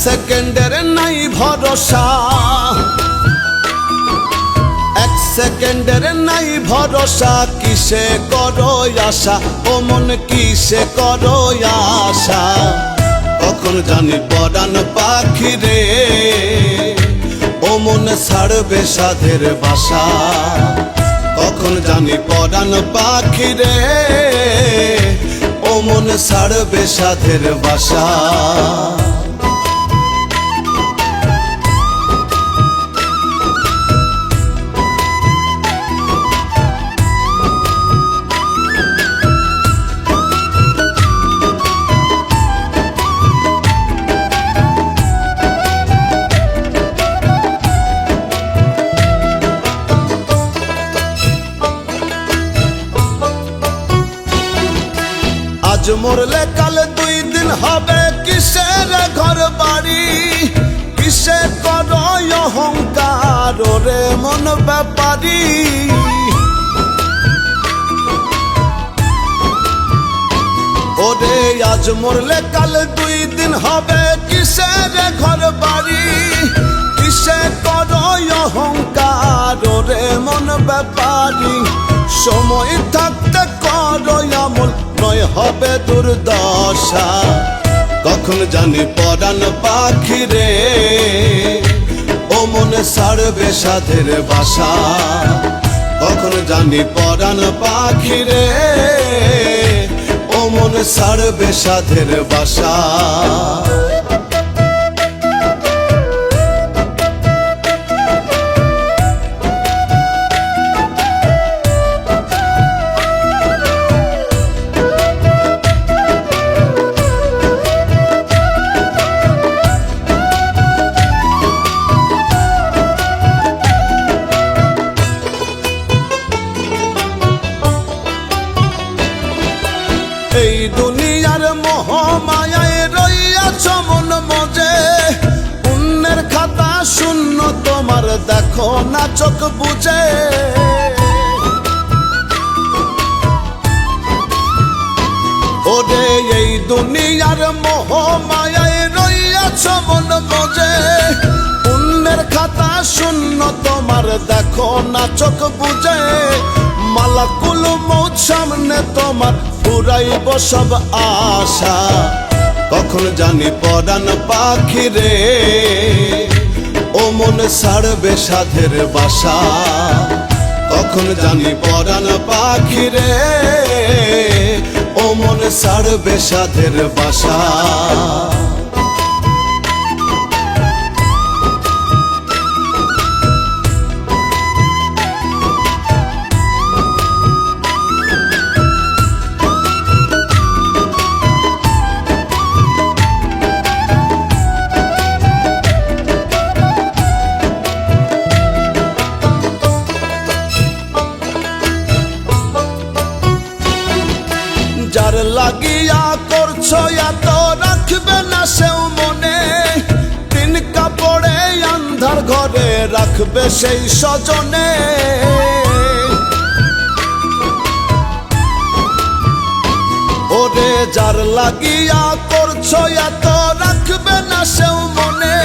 সেকেন্ডের নাই ভরসা, এক সেকেন্ডের নাই ভরসা। কিসে করো আশা ও মন, কিসে করো আশা? কখন জানি পরাণ পাখি রে ও মন ছাড়বে সাধের বাসা। কখন জানি পরাণ পাখি রে ও মন ছাড়বে সাধের বাসা। আজ মরলে কাল দুই দিন হবে, কিসের ঘর বাড়ি? কিসে করো অহংকার রে মন ব্যাপারী? ওরে আজ মরলে কাল দুই দিন হবে, কিসের ঘর বাড়ি? কিসে করো অহংকার রে মন ব্যাপারী? সময় থাকতে করো আমল, নয় হবে দুর্দশা। কখন জানি পরাণ পাখি রে ও মনে ছাড়বে সাধের বাসা। কখন জানি পরাণ পাখি রে ও মনে ছাড়বে সাধের বাসা। এই দুনিয়ার মোহ মায়ায় রইয়াছ মন মজে, পুণ্যের খাতা শূন্য তোমার দেখো না চোখ বুঝে। ওরে এই দুনিয়ার মোহ মায়ায় রইয়াছ মন মজে, পুণ্যের খাতা শূন্য তোমার দেখো না চোখ বুঝে। মালাকুল মৌত সামনে তোমার পুরাইব সব আশা। কখন জানি পরাণ পাখি রে ও মন ছাড়বে সাধের বাসা। কখন জানি পরাণ পাখি রে ও মন ছাড়বে সাধের বাসা। যার লাগিয়া করছো এত রাখবে না সেও মনে, তিন কাপড়ে আন্ধার ঘরে রাখবে সেই স্বজনে। ওরে যার লাগিয়া করছো এত রাখবে না সেও মনে,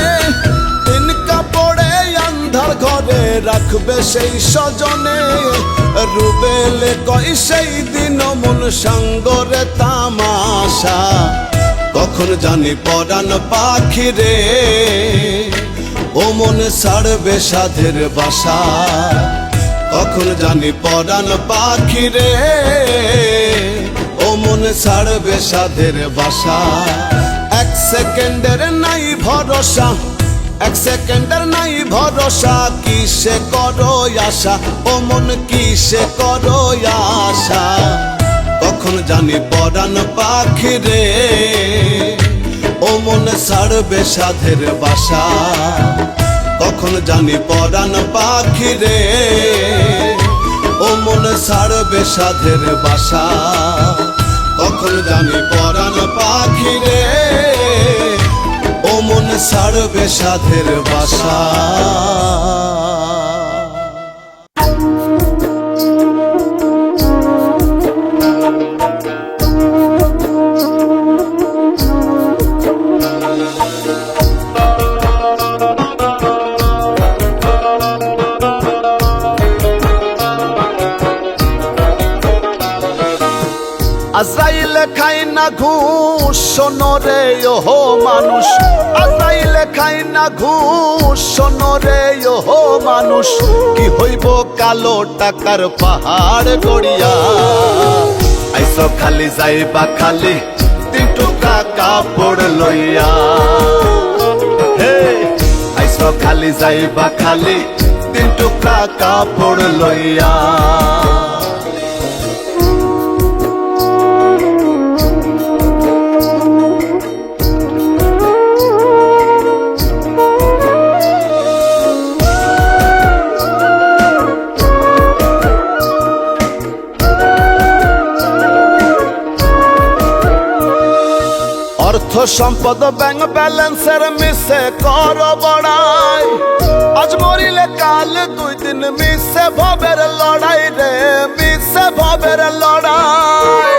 তিন কাপড়ে আন্ধার ঘরে রাখবে সেই স্বজনে। রুবেলে কই সেই দিন মন সঙ্গরে তামাশা। কখন জানি পরাণ পাখি রে ও মন ছাড়বে সাধের বাসা। কখন জানি পরাণ পাখি রে ও মন ছাড়বে সাধের বাসা। এক সেকেন্ডের নাই ভরসা, এক সেকেন্ডের নাই ভরসা। কিসে করো আশা ও মন, কিসে করো আশা? কখন জানি পরাণ পাখি রে ও মন ছাড়বে সাধের বাসা। কখন জানি পরাণ পাখি রে ও মন ছাড়বে সাধের বাসা, কখন জানি পরাণ পাখি রে ও মন ছাড়বে সাধের বাসা। আজরাইলে খাই না ঘুষ শোনো রে ওহো মানুষ, আজরাইলে খাই না ঘুষ শোনো রে ওহো মানুষ, কি হইব কালো টাকার পাহাড় গড়িয়া। আইসো খালি যাইবা খালি 3 টুকরা কাপড় লইয়া, হে আইসো খালি যাইবা খালি 3 টুকরা কাপড় লইয়া। অর্থ সম্পদ ব্যাংক ব্যালেন্সের মিশে কর বড়াই, আজ মরিলে কাল 2 দিন মিশে ভবের লড়াই রে, মিশে ভবের লড়াই।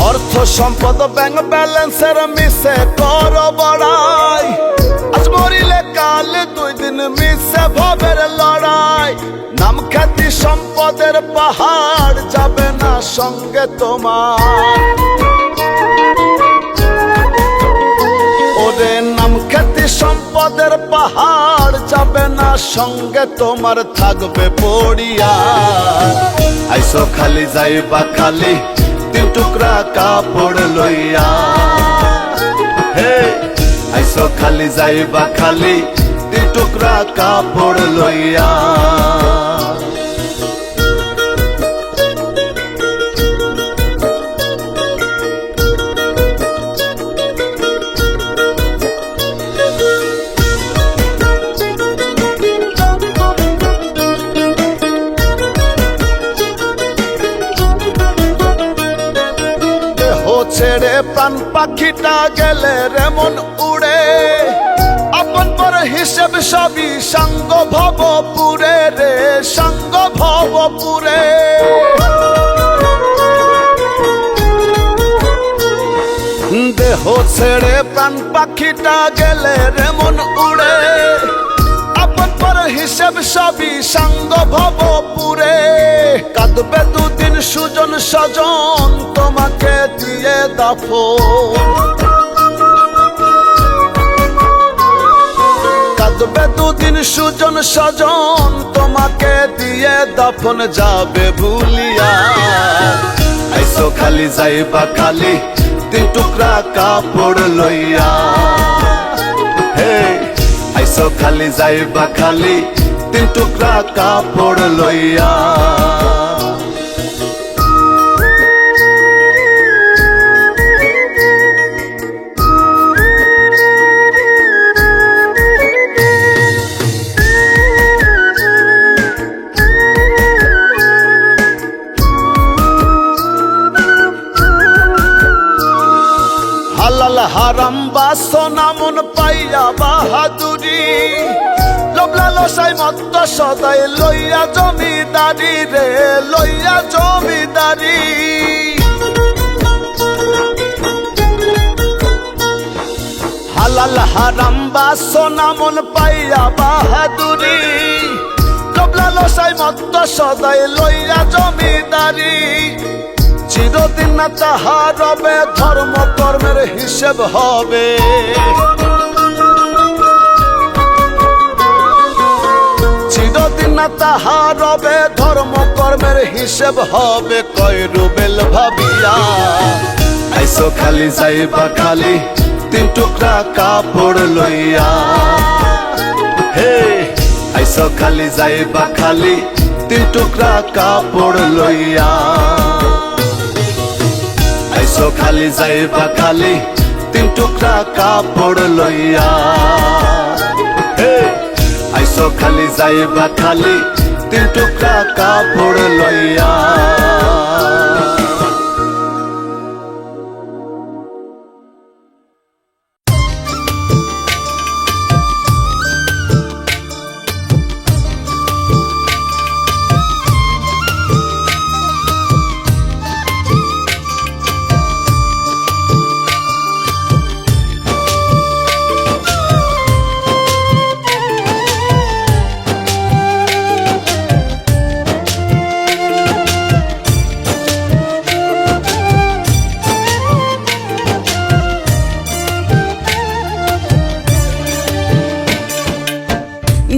অর্থ সম্পদ ব্যাংক ব্যালেন্সের মিশে কর বড়াই, আজ মরিলে কাল 2 দিন মিশে ভবের লড়াই। নাম খ্যাতি সম্পদের পাহাড় যাবে না সঙ্গে তোমার, ওরে নাম খ্যাতি সম্পদের পাহাড় যাবে না সঙ্গে তোমার, থাকবে পড়িয়া। আইসো খালি যাইবা খালি 3 টুকরা কাপড় লইয়া, হে আইসো খালি যাইবা খালি 3 টুকরা কাপড় লইয়া। ছেড়ে প্রাণ পাখিটা গেলে রে মন উড়ে, আপন পর হিসেব সবই সঙ্গ ভবপুরে রে, সঙ্গ ভবপুরে। দেহ ছেড়ে প্রাণ পাখিটা গেলে রে মন উড়ে, আপন পর হিসেব সবই সঙ্গ ভবপুরে। কাঁদবে 2 দিন সুজন স্বজন তোমাকে দিয়ে দাফন, কাঁদবে 2 দিন সুজন স্বজন তোমাকে দিয়ে দাফন, যাবে ভুলিয়া। আইসো খালি যাইবা খালি 3 টুকরা কাপড় লইয়া, হে আইসো খালি যাইবা খালি 3 টুকরা কাপড় লইয়া। হালাল হারাম বাসনা মন পাইয়া বাহাদুরি, লোভ লালসায় মত্ত সদাই লইয়া জমিদারি রে, লইয়া জমিদারি। হালাল হারাম বাসনা মন পাইয়া বাহাদুরি, লোভ লালসায় মত্ত সদাই লইয়া জমিদারি। চিরদিন না তাহা রবে ধর্ম কর্মের হিসেব হবে, চিরদিন না তাহা রবে ধর্ম কর্মের হিসেব হবে। কয় রুবেল ভাবিয়া আইসো খালি যাইবা খালি 3 টুকরা কাপড় লইয়া, হে আইসো খালি যাইবা খালি 3 টুকরা কাপড় লইয়া। আইসো খালি যাইবা খালি তিন টুকরা কাপড় লইয়া। আইসো খালি যাইবা খালি তিন টুকরা কাপড় লইয়া।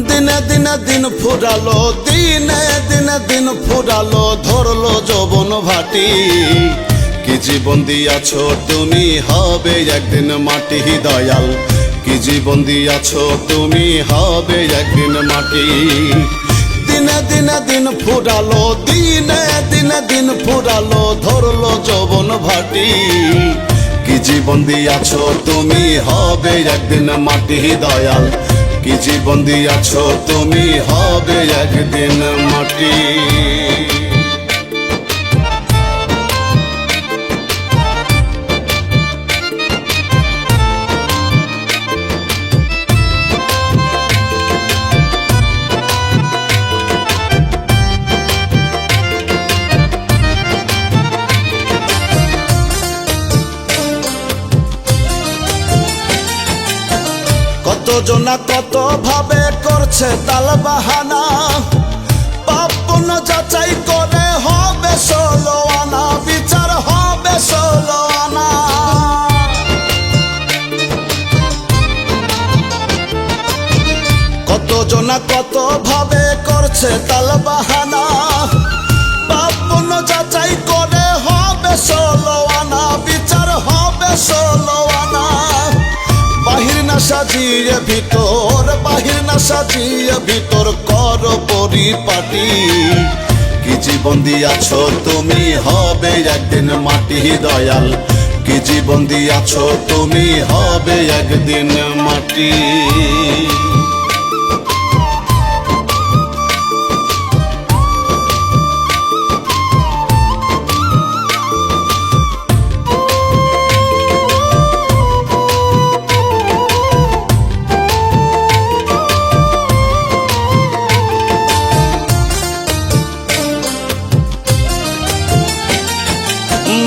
দিনে দিনে দিন ফুরালো, দিনে দিনে দিন ফুরালো, ধরলো যৌবন ভাটি। কি জীবন দিয়াছো তুমি, হবে একদিন মাটি দয়াল। কি জীবন দিয়াছো তুমি, হবে একদিন মাটি। দিনে দিনে দিন ফুরালো, দিনে দিনে দিন ফুরালো, ধরলো যৌবন ভাটি। কি জীবন দিয়াছো তুমি, হবে একদিন মাটি দয়াল। কি জীবন দিয়াছো তুমি, হবে একদিন মাটি। কতজনা কত ভাবে করছে তাল বাহানা, পাপ পুণ্য যাচাই করে হবে 16 আনা, বিচার হবে 16 আনা। কতজনা কত ভাবে করছে তাল বাহানা, পাপ পুণ্য যাচাই করে হবে 16 আনা, বিচার হবে 16 আনা। বাহির না সাজিয়ে ভিতর, বাহির না সাজিয়ে ভিতর কর পরিপাটি। কি জীবন দিয়াছো তুমি, হবে একদিন মাটি দয়াল। কি জীবন দিয়াছো তুমি, হবে একদিন মাটি।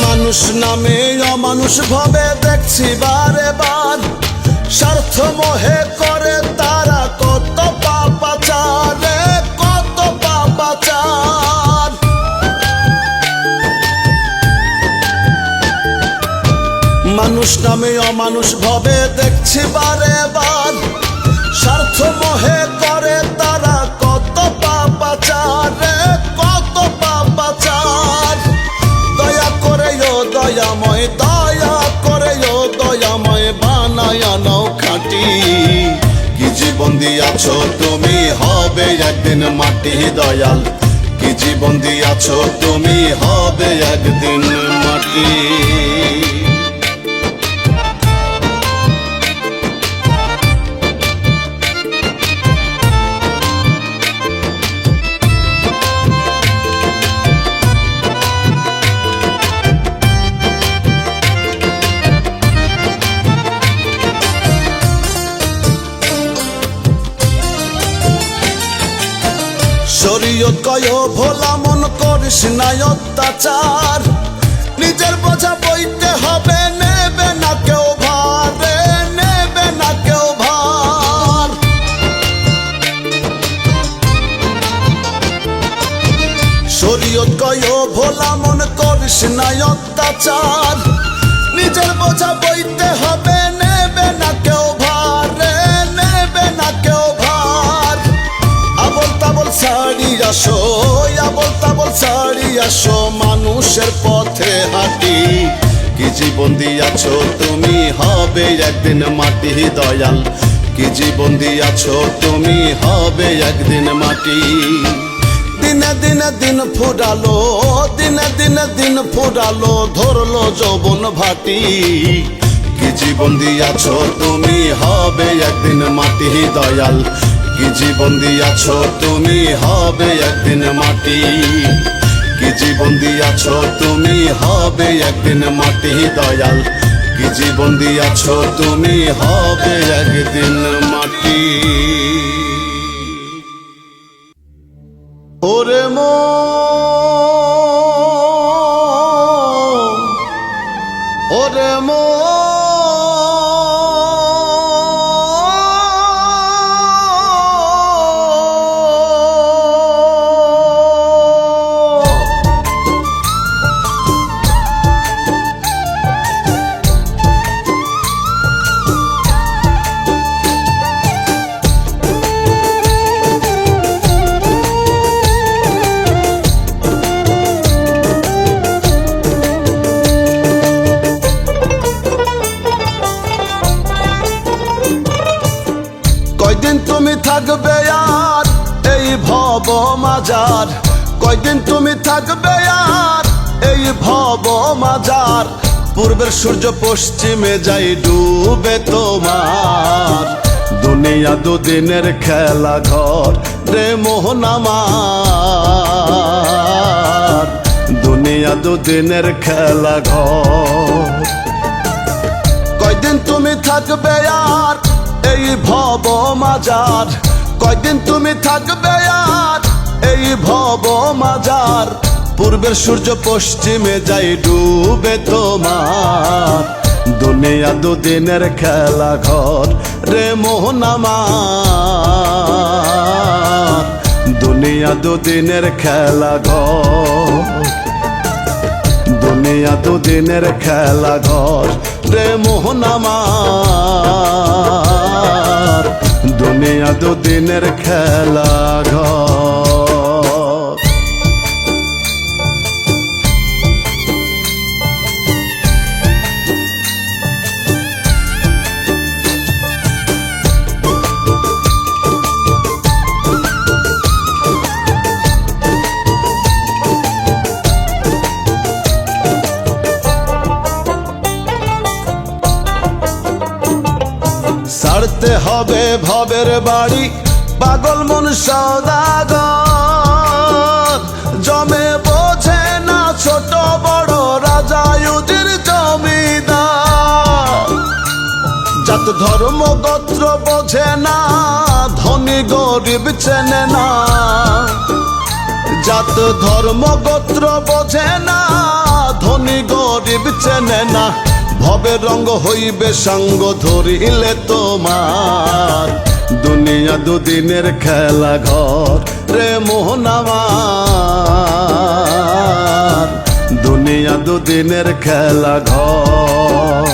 মানুষ নামে অমানুষ ভাবে দেখছি বারে বার, স্বার্থ মোহে করে তারা কত পাপাচার, কত পাপাচার। মানুষ নামে অমানুষ ভাবে দেখছি বারে বার, স্বার্থ মোহে করে তারা কত পাপাচার, কত পাপাচার। দয়া করে ও দয়াময়, দয়া করে ও দয়াময়, বানায়া নাও খাঁটি। কি জীবন দিয়াছো তুমি, হবে একদিন মাটি দয়াল। কি জীবন দিয়াছো তুমি, হবে একদিন মাটি। শরীয়ত কয় ভোলা মন করিস না অত্যাচার, নিজের বোঝা বইতে হবে, নেবে না কেউ ভার, নেবে না কেউ ভার। শরীয়ত কয় ভোলা মন করিস না অত্যাচার, নিজের বোঝা বইতে হবে, নেবে না কেউ ভার, নেবে না কেউ ভার। আবল তাবল ছাড়ি আসো, আবল তাবল ছাড়ি আসো, মানুষের পথে হাঁটি। কি জীবন দিয়াছো তুমি, হবে একদিন মাটি দয়াল। কি জীবন দিয়াছো তুমি, হবে একদিন মাটি। দিনে দিনে দিন ফুরালো, দিনে দিনে দিন ফুরালো, ধরলো যৌবন ভাটি। কি জীবন দিয়াছো তুমি হবে একদিন মাটি দয়াল, কি জীবন দিয়াছো তুমি হবে একদিন মাটি, কি জীবন দিয়াছো তুমি হবে একদিন মাটি দয়াল, কি জীবন দিয়াছো তুমি হবে একদিন মাটি। ওরে ওরে কয়দিন তুমি থাকবে আর এই ভব মাজার, কয়দিন তুমি থাকবে আর এই ভব মাজার, পূর্বের সূর্য পশ্চিমে যাই ডুবে তোমার, দুনিয়া দুদিনের খেলা ঘর রে মোহন আমার, দুনিয়া দুদিনের খেলা ঘর। কয়দিন তুমি থাকবে আর এই ভব মাজার, কয়দিন তুমি থাকবে আর এই ভব মাজার, পূর্বের সূর্য পশ্চিমে যাই ডুবে তোমার, দুনিয়া দুদিনের খেলা ঘর রে মোহন আমার, দুনিয়া দুদিনের খেলা ঘর, দুনিয়া দুদিনের খেলা ঘর রে মোহন আমার, দুনিয়া দুদিনের খেলা ঘর। ছাড়তে হবে ভবের বাড়ি পাগল মন সওদাগর, জমে বোঝে না ছোট বড় রাজা ইউজির জমিদার, জাত ধর্ম গোত্র বোঝে না ধনী গরিব চেনে না, জাত ধর্ম গোত্র বোঝে না ধনী গরিব চেনে না, ভবের রঙ্গ হইবে সঙ্গ ধরিলে তোমার, দুনিয়া দুদিনের খেলা ঘর রে মোহন আমার, দুনিয়া দুদিনের খেলা ঘর,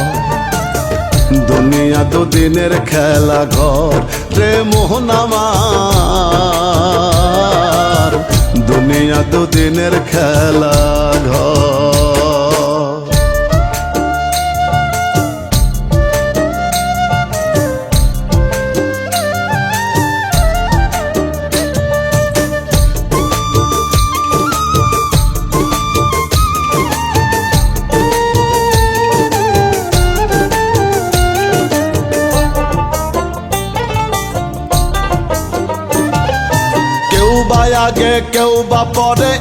দুনিয়া দুদিনের খেলা ঘর রে মোহন আমার, দুনিয়া দুদিনের খেলা ঘর। আগে কেউ বা পরে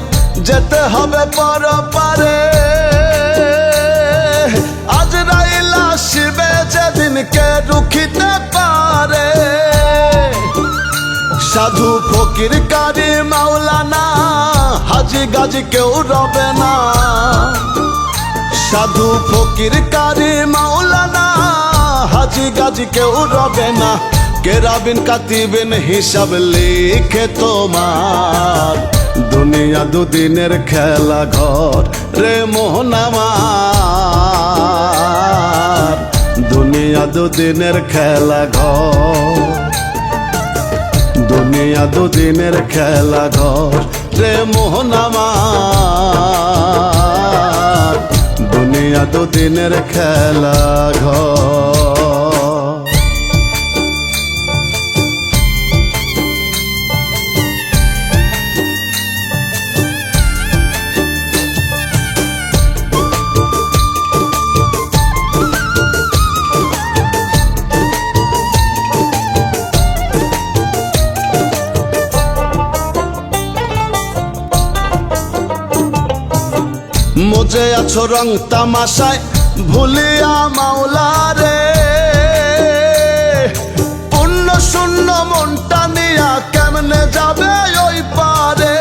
যেতে হবে পরপারে, আজরাইল আসবে যেদিন কে রুখিতে পারে, সাধু ফকির কারি মাওলানা হাজি গাজি কেউ রবে না, সাধু ফকির কারি মাওলানা হাজি গাজি কেউ রবে না, কেরাবিন কাতিবিন হিসাব লিখে তোমার, দুনিয়া দুদিনের খেলা ঘর রে মোহন আমার, দুনিয়া দুদিনের খেলা ঘর, দুনিয়া দুদিনের খেলা ঘর রে মোহন আমার, দুনিয়া দুদিনের খেলা ঘর। যে আছো রং তামাশায় ভুলিয়া মাওলারে, পূর্ণ শূন্য মনটা নিয়া কেমনে যাবে ওই পারে।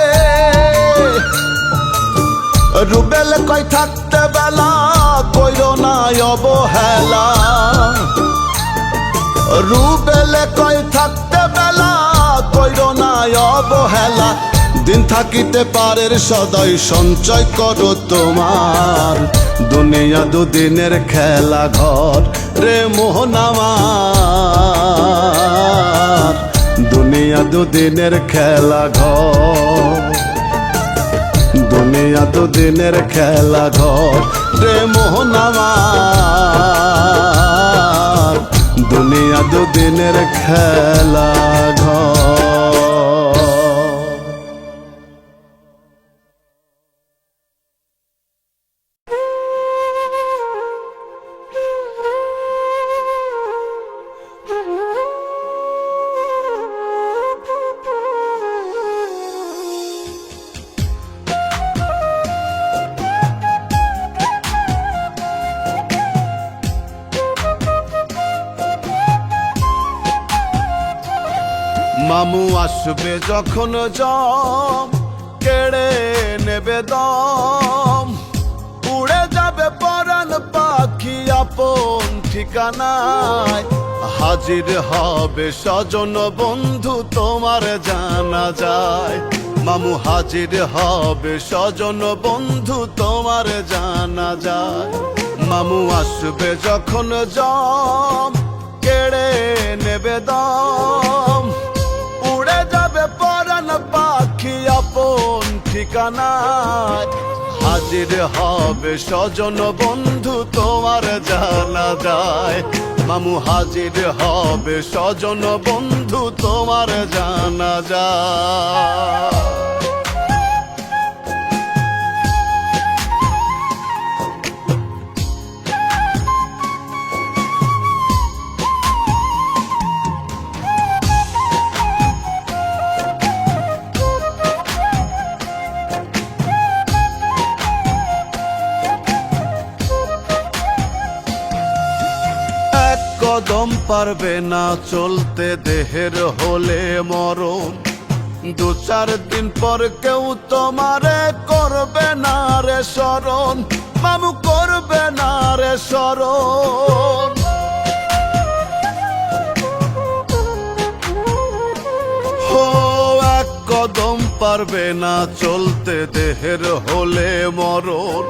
রুবেল কই থাকতে বেলা কইরো না অবহেলা, রুবেল কই থাকতে বেলা কইরো না অবহেলা। দিন থাকিতে পারের সদয় সঞ্চয় করো তোমার, দুনিয়া দুদিনের খেলা ঘর রে মোহন আমার, দুনিয়া দুদিনের খেলা ঘর, দুনিয়া দুদিনের খেলা ঘর রে মোহন আমার, দুনিয়া দুদিনের খেলা ঘর। মামু আসবে যখন জম কেড়ে নেবে দম, উড়ে যাবে পরাণ পাখি আপন ঠিকানায়, হাজির হবে স্বজন বন্ধু তোমার জানা যায়। মামু হাজির হবে স্বজন বন্ধু তোমার জানা যায়। মামু আসবে যখন জম কেড়ে নেবে দম, উড়ে যাবে পরাণ পাখি আপন ঠিকানায়, হাজির হবে স্বজন বন্ধু তোমার জানা যায়। মামু হাজির হবে স্বজন বন্ধু তোমার জানা যায়। কদম পারবে না চলতে দেহের হলে মরণ, দু চার দিন পর কেউ তোমারে করবে না রে স্মরণ, মামু করবে না রে স্মরণ। হো এক কদম পারবে না চলতে দেহের হলে মরণ,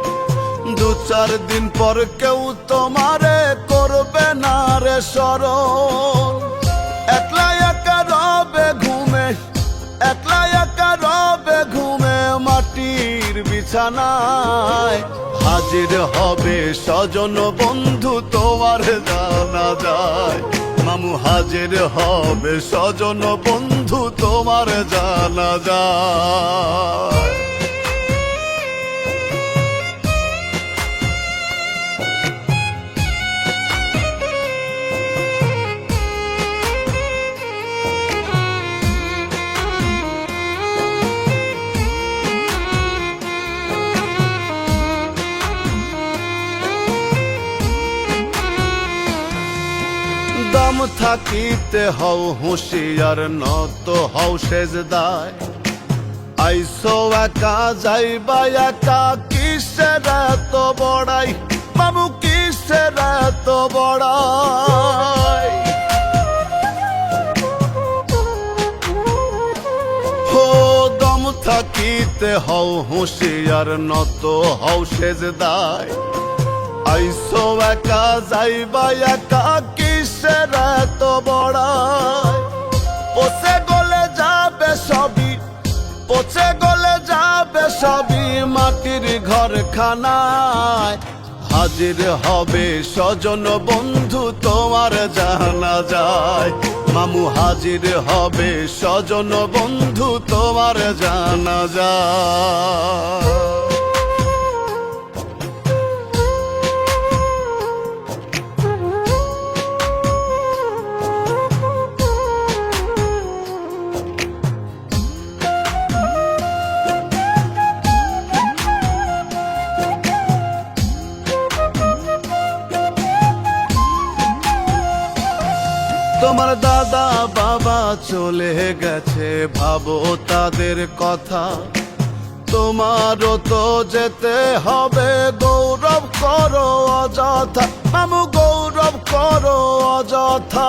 দু চার দিন পর কেউ তোমারে করবে না রে স্মরণ। একলা একা রবে ঘুমে, একলা একা রবে ঘুমে মাটির বিছানায়, হাজির হবে স্বজন বন্ধু তোমার জানা যায়। মামু হাজির হবে স্বজন বন্ধু তোমার জানা যায়। দম থাকিতে হও হুঁশিয়ার নত হও সেজদায়, আইসো একা যাইবা একা কিসের এত বড়াই, মামু কিসের এত বড়াই। হো দম থাকিতে হও হুঁশিয়ার নত হও সেজদায়, আইসো একা যাইবা একা কিসের এত বড়াই। পচে গলে যাবে সবই, পচে গলে যাবে সবই মাটির ঘরখানায়, হাজির হবে স্বজন বন্ধু তোমার জানা যায়। মামু হাজির হবে স্বজন বন্ধু তোমার জানা যায়। তোমার দাদা বাবা চলে গেছে, ভাবো তাদের কথা। তোমারও তো যেতে হবে, গৌরব করো অযথা মামু, গৌরব করো অযথা।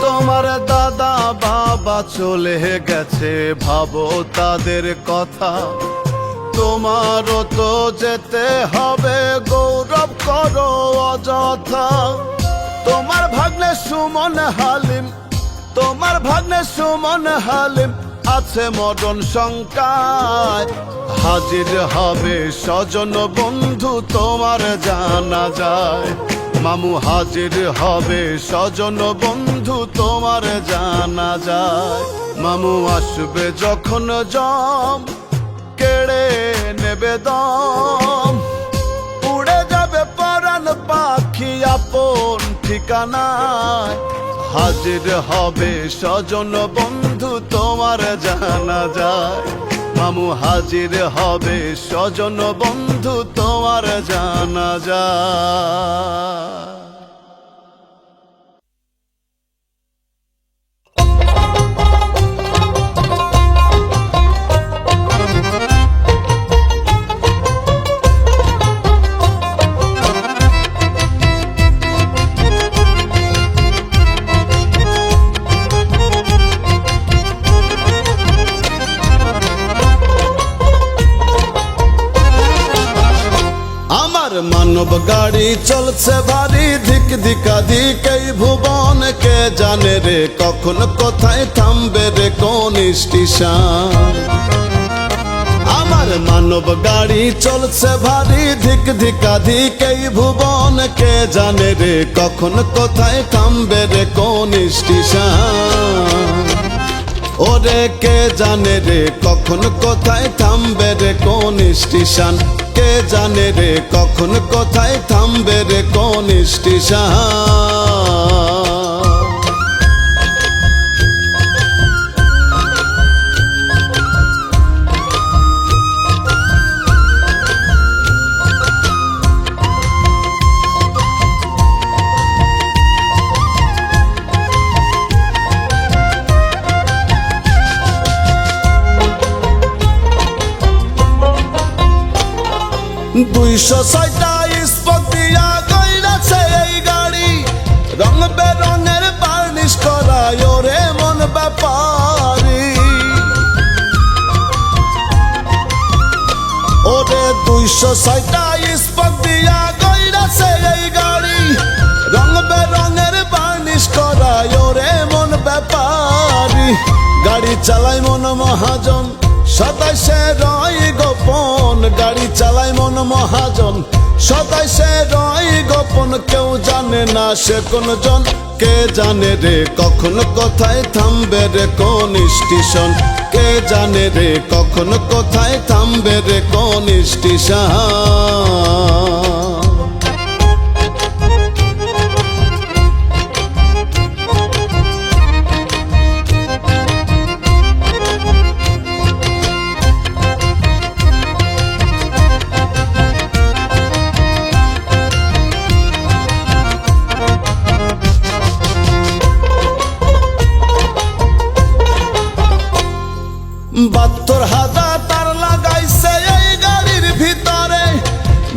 তোমার দাদা বাবা চলে গেছে, ভাবো তাদের কথা। তোমারও তো যেতে হবে, গৌরব করো অযথা। তোমার ভাগ্নে সুমন হালিম, তোমার ভাগ্নে সুমন হালিম আছে মরণ শঙ্কায়। হাজির হবে স্বজন বন্ধু তোমার জানা যায়, মামু হাজির হবে স্বজন বন্ধু তোমার জানা যায়। মামু আসবে যখন জম, কেড়ে নেবে দম, উড়ে যাবে পরাণ পাখি আপন ঠিকানায়। হাজির হবে স্বজন বন্ধু তোমার জানা যায়, মামু হাজির হবে স্বজন বন্ধু তোমার জানা যায়। মানব গাড়ি চলছে ভারী, ধিক ধিকা ধিক এই ভুবন। কে জানে রে কখন কোথায় থামবে রে কোন স্টেশন। আমার মানব গাড়ি চলছে ভারী, ধিক ধিকা ধিক এই ভুবন। কে জানে রে কখন কোথায় থামবে রে কোন স্টেশন। ওরে কে জানে রে কখন কোথায় থামবে রে কোন স্টেশন। কে জানে রে কখন কোথায় থামবে রে কোন স্টেশন। দুইশো ছয়টা স্পক দিয়া গইরাছে এই গাড়ি, রং বেরঙের বার্নিশ করা ওরে মন ব্যাপারি। ওরে 206টা স্পক দিয়া গইরাছে এই গাড়ি, রং বেরঙের বার্নিশ করা ওরে মন ব্যাপারি। গাড়ি চালায় মন মহাজন, সদাই সে রয় গোপন। গাড়ি চালায় মন মহাজন, সদাই সে রয় গোপন। কেউ জানে না সে কোন জন। কে জানে রে কখন কোথায় থামবে রে কোন স্টেশন। কে জানে রে কখন কোথায় থামবে রে কোন স্টেশন। বাহাত্তর হাজার তার লাগাইছে এই গাড়ির ভিতরে,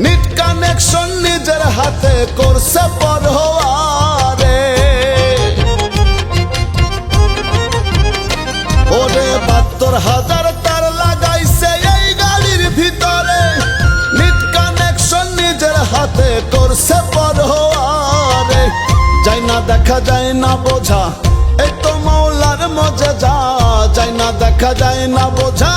নিট কানেকশন নিজের হাতে করছে পর হওয়ারে। ওরে 72,000 তার লাগাইছে এই গাড়ির ভিতরে, নিট কানেকশন নিজের হাতে করছে পর হওয়ারে। যাই না দেখা যায় না বোঝা, এই তো মৌলার মজেজা। যায় না দেখা যায় না বোঝা,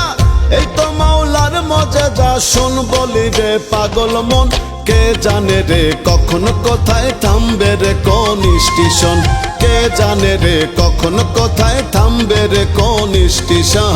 এই তো মৌলার মজেজা। শোন বলি রে পাগল মন, কে জানে রে কখন কোথায় থামবে রে কোন স্টেশন। কে জানে রে কখন কোথায় থামবে রে কোন স্টেশন।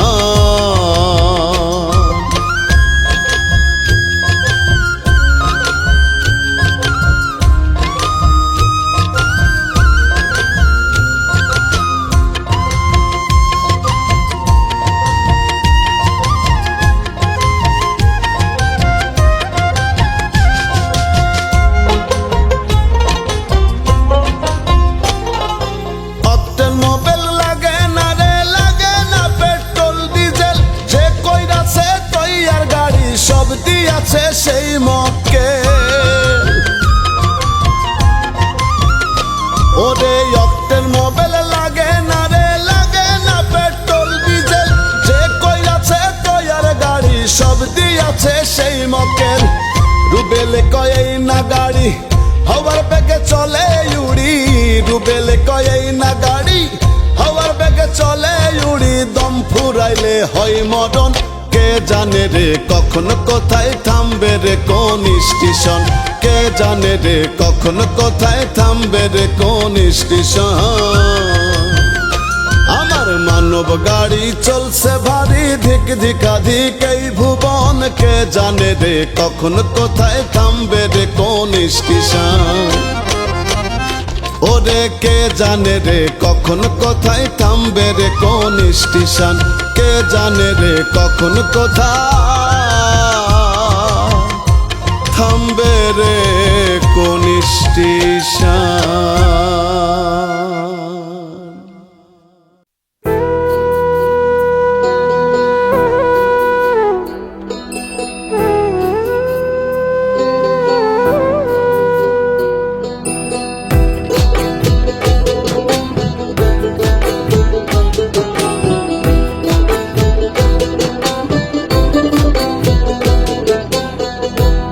আছে সেই মকেল রুবেলে কয় এই না গাড়ি হওয়ার বেগে চলে উড়ি রুবেলে কয় এই না গাড়ি হওয়ার বেগে চলে উড়ি দম ফুরাইলে হয় মরণ কে জানে রে কখন কোথায় থামবে রে কোন স্টেশন কে জানে রে কখন কোথায় থামবে রে কোন স্টেশন আমার মানব গাড়ি চলছে ভারী ধিক ধিকাধিক এই ভুবন কে জানে রে কখন কোথায় থামবে রে কোন স্টেশন ওরে কে জানে রে কখন কোথায় থামবে রে কোন স্টেশন কে জানে রে কখন কোথায় থামবে রে কোন স্টেশন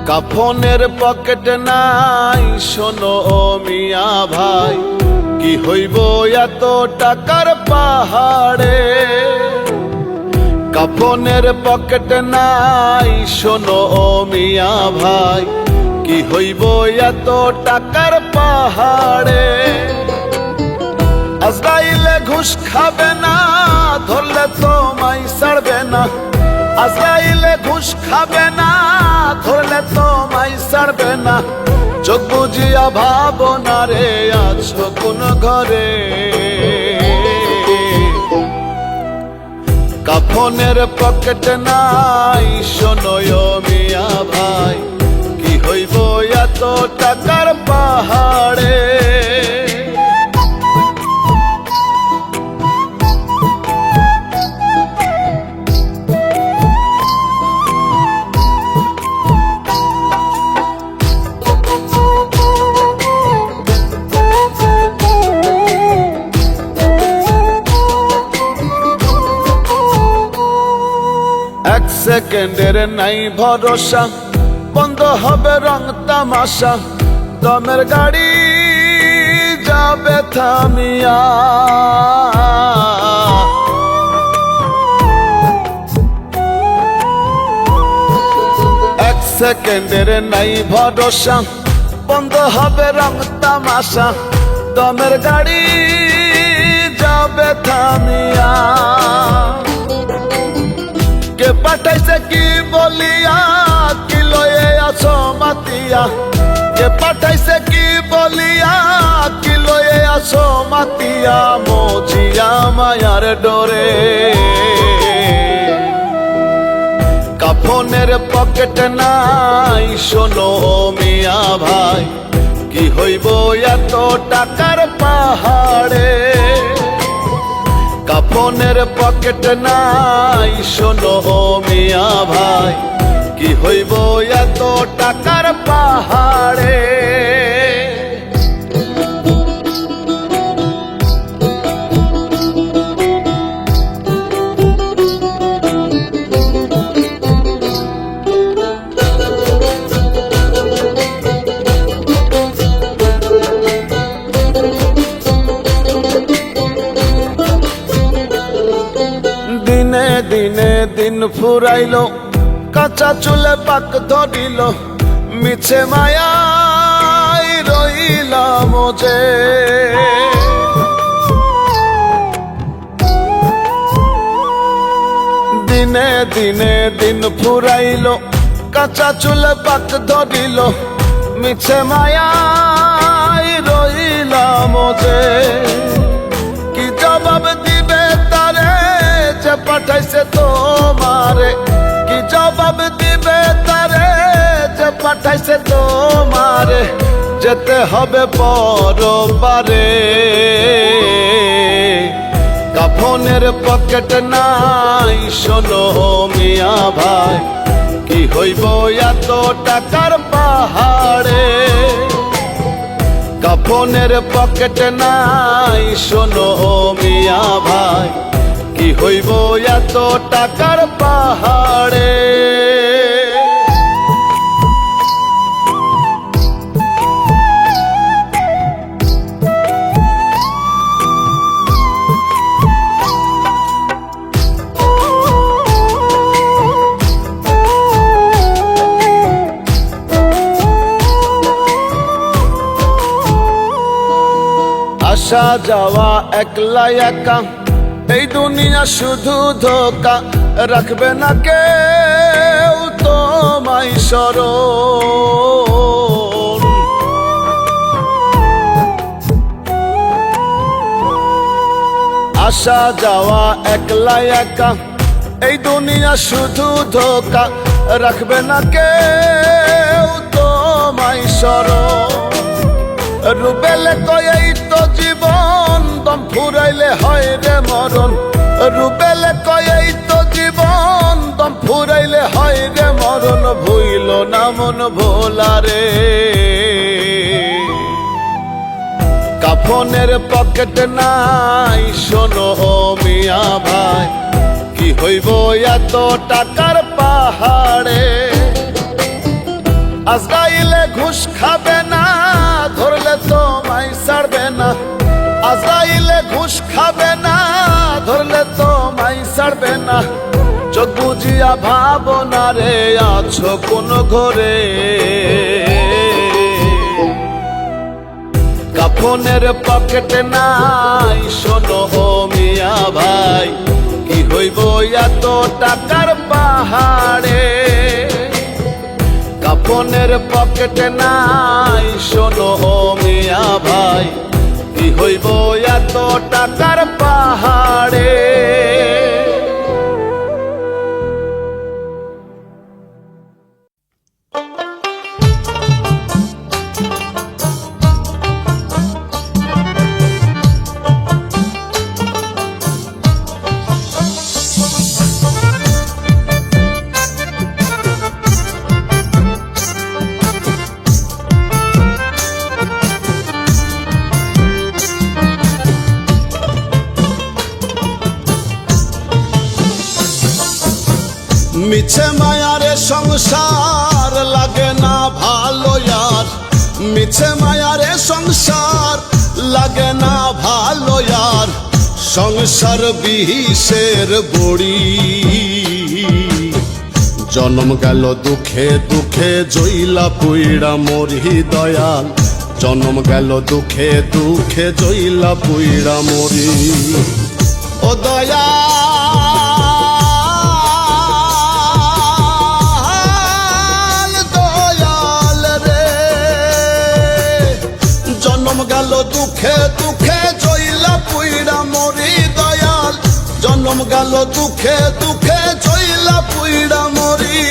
কাফনের পকেট নাই শোনো ও মিয়া ভাই কি হইব এত টাকার পাহাড়ে কাফনের পকেট নাই শোনো ও মিয়া ভাই কি হইব এত টাকার পাহাড়ে আজরাইলে ঘুষ খাবে না ধরলে তোমায় ছাড়বে না আজরাইলে ঘুষ খাবে না ধরলে তোমায় ছাড়বে না চোখ বুঝিয়া ভাবনা রে আছো কোন ঘরে কাফনের পকেট নাই শোনো মিয়া ভাই কি হইব এত টাকার পাহাড়ে সেকেন্ডের নাই ভরসা বন্ধ হবে রং তামাশা দমের গাড়ি যাবে থামিয়া এক সেকেন্ডের নাই ভরসা বন্ধ হবে রং তামাশা দমের গাড়ি যাবে থামিয়া কে পাঠাইছে কি বলিয়া কি লয়ে আছো মাতিয়া কে পাঠাইছে কি বলিয়া কি লয়ে আছো মাতিয়া মজিয়া মায়ার ডরে কাফনের পকেট নাই শোনো মিয়া ভাই কি হইব এত টাকার পাহাড়ে কাফনের পকেট নাই শোনো মিয়া ভাই কি হইব এত টাকার পাহাড়ে দিনে দিন ফুরাইলো কাঁচা চুলে পাক ধরিল মিছে মায়াই রইলাম যে দিনে দিনে দিন ফুরাইলো কাঁচা চুলে পাক ধরিল মিছে মায়াই রইলাম যে কি জবাব দিবে তারে যে পাঠাইছে তোমারে কি জবাব দিবে তারে যে পাঠাইছে তোমারে যেতে হবে পরপারে কাফনের পকেট নাই শোনো মিয়া ভাই কি হইব এত টাকার পাহাড়ে কাফনের পকেট নাই শোনো মিয়া ভাই কি হইব এত টাকার পাহাড়ে আসা যাওয়া একলা একা, এই দুনিয়া শুধু ধোকা, রাখবে না কেউ তোমায় স্মরণ। আসা যাওয়া একলা একা, এই দুনিয়া শুধু ধোকা, রাখবে না কেউ তোমায় স্মরণ। রুবেলে কয় এই তো জীবন, দম ফুরাইলে হয় রে মরণ। রুবেলে কয় এই তো জীবন, দম ফুরাইলে হয় রে মরণ। ভুইল না মন ভোলা রে, কাফনের পকেট নাই শোনো মিয়া ভাই, কি হইব এত টাকার পাহাড়ে। আজরাইলে ঘুষ খাবে না, ধরলে তোমায় ছাড়বে না। আজরাইলে ঘুষ খাবে না, ধরলে তোমায় ছাড়বে না। চোখ বুঝিয়া ভাবনা রে আছো কোন ঘরে, কাফনের পকেট নাই শোনো মিয়া ভাই, কি হইব এত টাকার পাহাড়ে। কাফনের পকেট নাই শোনো মিয়া ভাই, কি হইব এত টাকার পাহাড়ে। মিছে মায়ারে সংসার লাগে না ভালো यार, মিছে মায়ারে সংসার লাগে না ভালো यार। সংসার বিষের বড়ি, জন্ম গেল দুঃখে দুঃখে, জইলা পুইড়া মরি দয়াল। জন্ম গেল দুঃখে দুঃখে, জইলা পুইড়া মরি ও দয়াল। জন্ম গেল দুঃখে দুঃখে, জইলা পুইড়া মরি দয়াল। জন্ম গেল দুঃখে দুঃখে, জইলা পুইড়া মরি।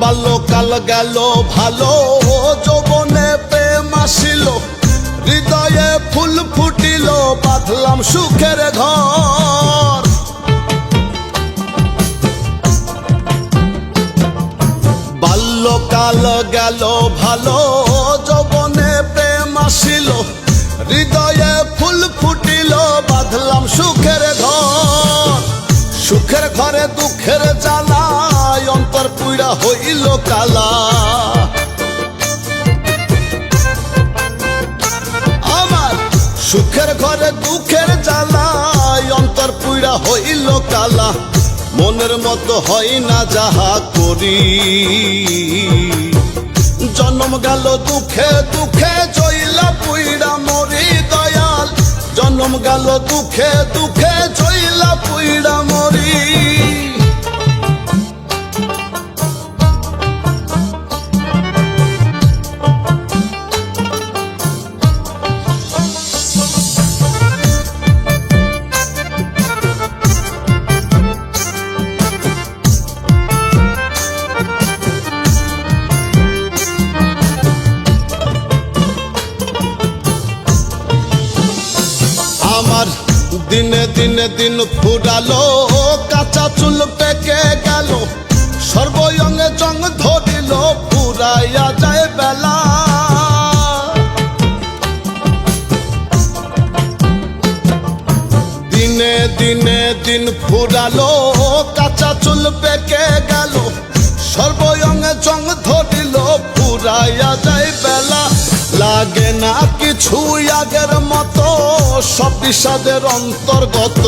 বাল্যকাল গেল ভালো, যৌবনে প্রেম আসিল, হৃদয়ে ফুল ফুটিল, বাঁধলাম সুখের ঘর। বাল্যকাল গেল ভালো, যৌবনে প্রেম আসিল, হৃদয়ে ফুল ফুটিল, বাঁধলাম সুখের ঘর। সুখের ঘরে দুঃখের জ্বালায়, অন্তর পুইড়া হইল কালা। আমার সুখের ঘরে দুঃখের জ্বালায়, অন্তর পুইড়া হইল কালা। মনের মতো হয় না যাহা করি, জন্ম গেল দুঃখে দুঃখে, জইলা পুইড়া মরি দয়াল। জন্ম গেল দুঃখে দুঃখে, জইলা পুইড়া মরি। আমার দিনে দিনে দিন ফুরালো, কাঁচা চুল পেকে গেল, সর্বঙ্গে জং ধরিল, ফুরাইয়া যায় বেলা। দিনে দিনে দিন ফুরালো, কাঁচা চুল পেকে গেল, সর্বঙ্গে জং ধরিল, ফুরাইয়া যায় বেলা। লাগে না কিছু আগের মতো, সব বিষাদের অন্তর্গত।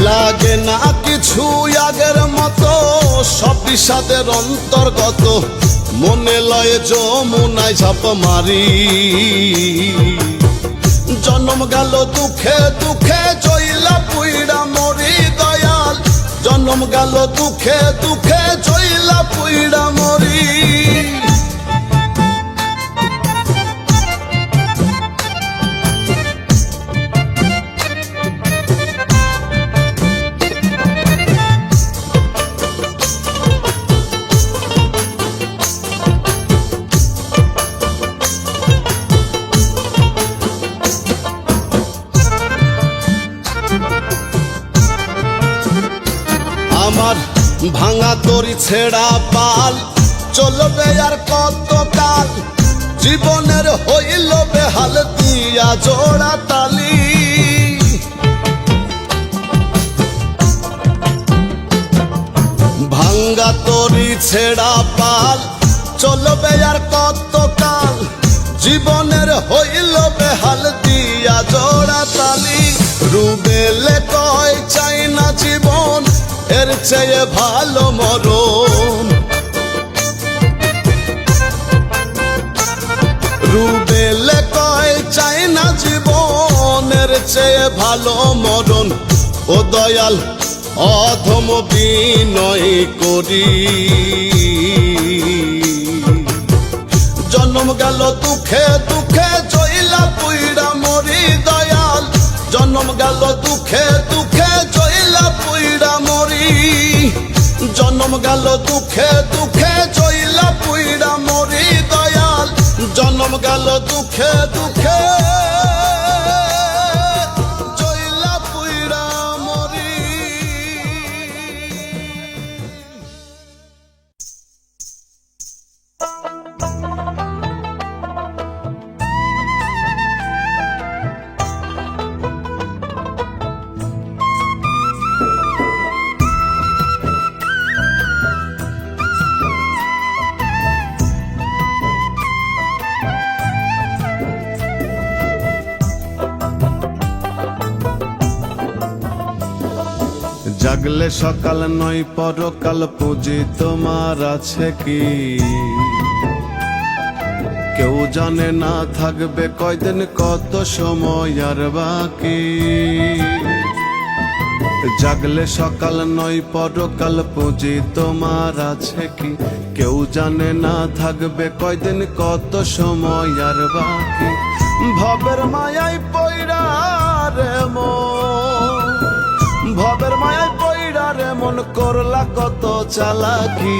লাগে না কিছু আগের মতো, সব বিষাদের অন্তর্গত। মনে লয় যমুনায় ঝাঁপ মারি, জন্ম গেল দুঃখে দুঃখে, জইলা পুইড়া মরি দয়াল। জন্ম গেল দুঃখে দুঃখে, জইলা পুইড়া মরি। আমার ভাঙা তরি ছেঁড়া পাল, চলবে আর কত কাল, জীবনের হইল বেহাল, দিয়া জোড়া তালি। ভাঙ্গা তরি ছেঁড়া পাল, চলবে আর কত কাল, জীবনের হইল বেহাল, দিয়া জোড়া তালি। রুবেলে কয় চাই না জীবন, এর চেয়ে ভালো মরণ। রুবেলে কয় চাই না জীবন, এর চেয়ে ভালো মরণ। ও দয়াল অধম বিনয় করি, জন্ম গেল দুঃখে দুঃখে, জইলা পুইড়া মরি দয়াল। জন্ম গেল দুঃখে দুঃখে, জইলা পুইড়া মরি। জন্ম গেল দুঃখে দুঃখে, জইলা পুইড়া মরি দয়াল। জন্ম গেল দুঃখে দুঃখে, জইলা পুইড়া মরি। জাগলে সকাল নয় পরকাল, পুঁজি তোমার আছে কি? কেউ জানে না থাকবে কয়দিন, কত সময় আর বাকি। জাগলে সকাল নয় পরকাল, পুঁজি তোমার আছে কি? কেউ জানে না থাকবে কয়দিন, কত সময় আর বাকি। ভবের মায়ায় পয়রা রে মন, ভবের মায়ায় পয়রা রে মন, করলা কত চালাকি।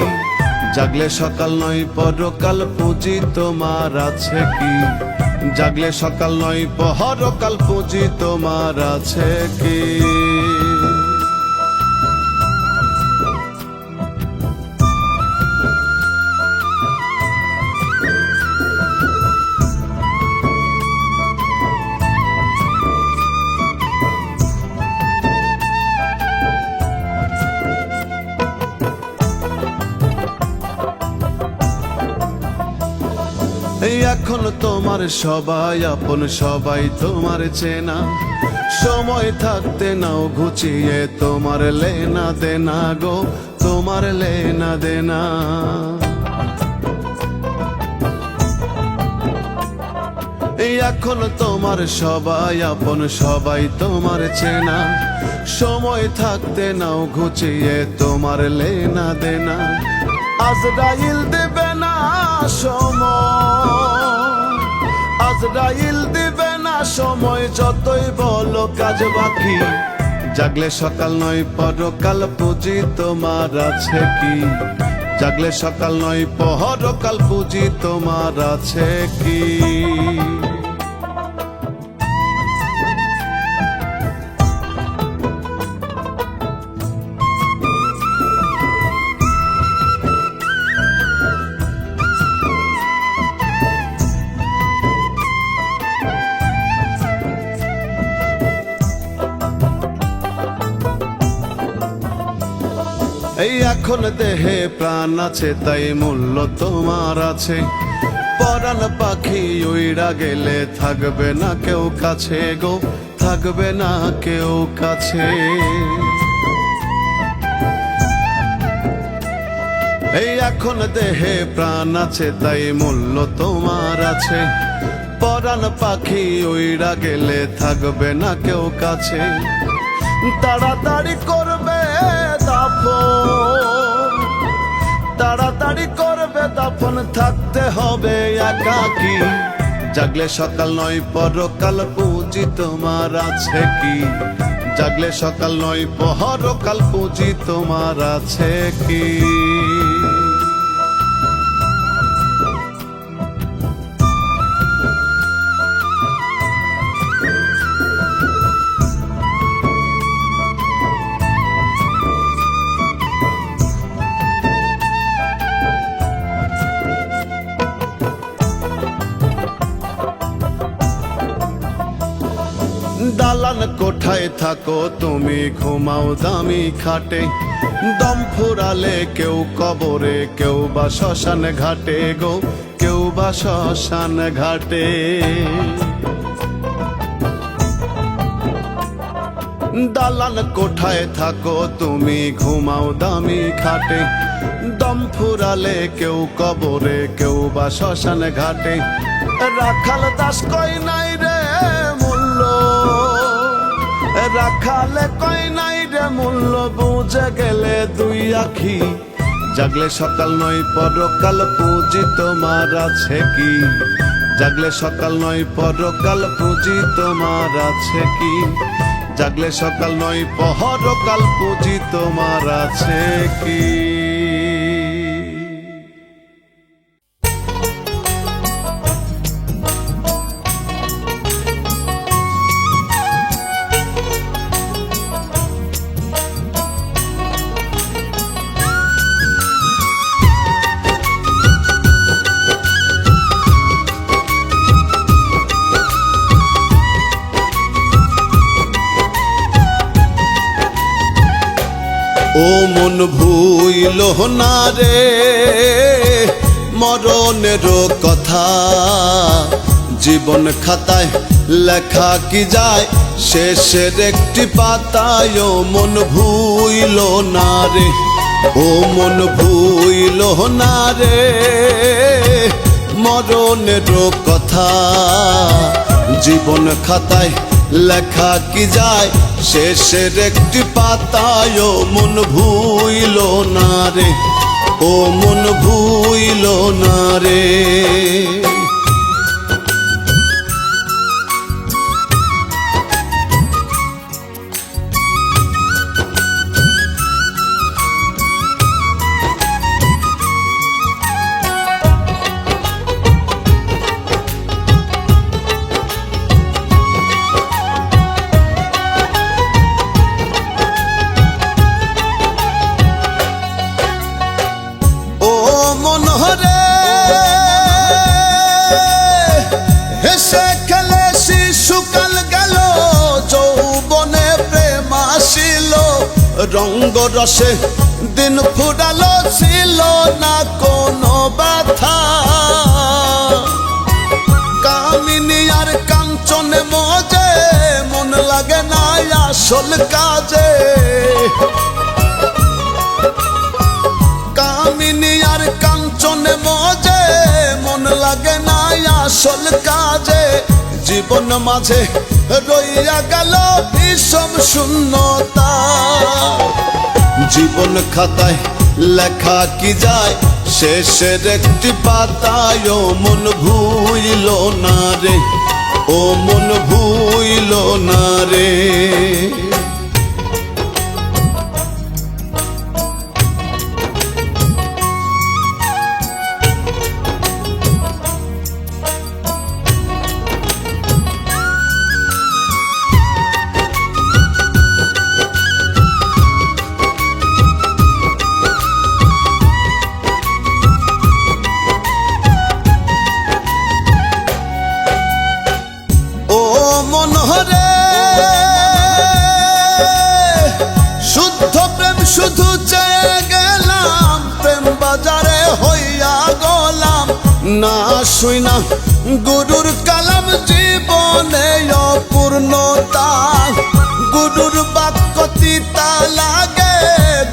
জাগলে সকাল নয় পরকাল, পুঁজি তোমার আছে কি? জাগলে সকাল নয় পরকাল, পুঁজি তোমার আছে কি? এখন তোমার সবাই আপন, সবাই তোমার চেনা। সময় থাকতে নাও ঘুচিয়ে তোমার লেনা দেনা গো, তোমার লেনা দেনা। এখন তোমার সবাই আপন, সবাই তোমার চেনা। সময় থাকতে নাও ঘুচিয়ে তোমার লেনা দেনা। আজরাইল দেবে না সময়, আজরাইল দিবে না সময়, যতই বলো কাজ বাকি। জাগলে সকাল নয় পরকাল, পুঁজি তোমার আছে কি? জাগলে সকাল নয় পরকাল, পুঁজি তোমার আছে কি? এই এখন দেহে প্রাণ আছে তাই মূল্য তোমার আছে। পরাণ পাখি উইড়া গেলে থাকবে না কেউ কাছে গো, থাকবে না কেউ কাছে। এই এখন দেহে প্রাণ আছে তাই মূল্য তোমার আছে। পরাণ পাখি উইড়া গেলে থাকবে না কেউ কাছে। তাড়াতাড়ি করবে দাফন, তাড়াতাড়ি করবে দাফন, থাকতে হবে একাকী। জাগলে সকাল নয় পরকাল, পুঁজি তোমার আছে কি? জাগলে সকাল নয় পরকাল, পুঁজি তোমার আছে কি? দালান কোঠায় থাকো তুমি, ঘুমাও দামি খাটে। দম ফুরালে কেউ কবরে, কেউ বা শ্মশান ঘাটে গো, কেউ বা শ্মশান ঘাটে। দালান কোঠায় থাকো তুমি, ঘুমাও দামি খাটে। দম ফুরালে কেউ কবরে, কেউ বা শ্মশান ঘাটে। রাখাল দাস কই নাই রে মূল্য, রাখালে কই নাই রে মূল্য, বুঝে গেলে দুই আখি। জাগলে সকাল নয় পরকাল, পুঁজি তোমার আছে কি? জাগলে সকাল নয় পরকাল, পুঁজি তোমার আছে কি? জাগলে সকাল নয় পরকাল, পুঁজি তোমার আছে কি? ও মন ভুইল না রে মরণের কথা, জীবন খাতায় লেখা কি যায় শেষের একটি পাতায়। ও মন ভুইল না রে, ও মন ভুইল না রে মরণের কথা, জীবন খাতায় লেখা কি যায় শেষের একটি পাতায়। ও মন ভুইল না রে, ও মন ভুইল না রে। হেসে খেলে শিশুকাল গেল, যৌবনে প্রেম আসিল, রঙ্গ রসে দিন ফুরালো, ছিল না কোনো ব্যথা। কামিনী আর কাঞ্চনে মজে, মন লাগে না আসল কাজে। কামিনী আর কাঞ্চনে মজে, মন লাগে না আসল কাজে। জীবন মাঝে রইয়া গেল বিষম শূন্যতা, জীবন খাতায় লেখা কি যায় শেষের একটি পাতায়। ও মন ভুইল না রে, ও মন ভুইল না রে। মনহরে শুদ্ধ প্রেম শুধু চেয়ে না শুই না গুরুর কালাম জীবনে অপূর্ণতা গুরুর বাক্য তিতা লাগে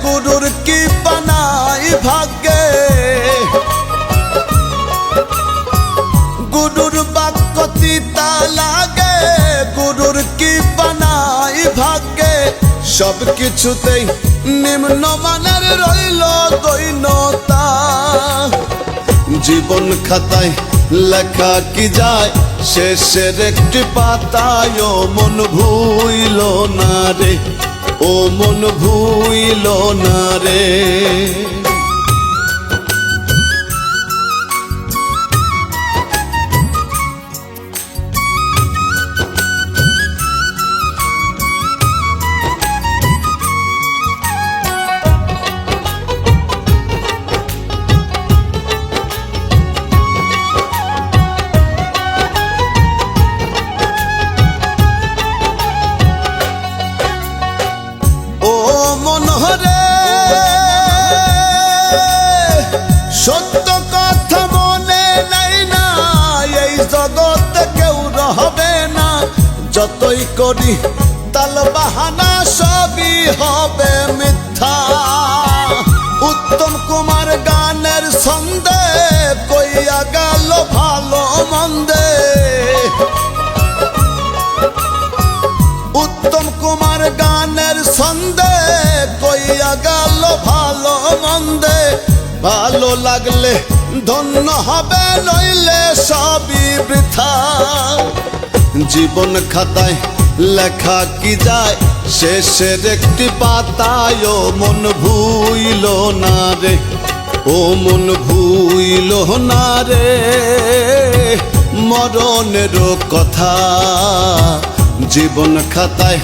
গুরুর কি বানাই ভাগ্যে গুরুর বাক্য তিতা লাগে গুরুর কি বানাই ভাগ্যে সব কিছুতেই নিম্নমানের রইল দৈন্যতা জীবন খাতায় লেখা কি যায় শেষের একটি পাতায় ও মন ভুইল না রে ও মন ভুইল না রে সত্য কথা মনে নাই না এই জগতে কেউ রবে না যতই করি তাল বাহানা সবই হবে মিথ্যা উত্তম কুমার গানের ছন্দে কইয়া গেল ভালো মন্দে উত্তম কুমার গানের ছন্দে কইয়া গেল ভালো মন্দে ভালো লাগলে ধন্য হবে নইলে সবই বৃথা জীবন খাতায় লেখা কি যায় শেষের একটি পাতায় ও মন ভুইল না রে ও মন ভুইল না রে মরণের কথা জীবন খাতায়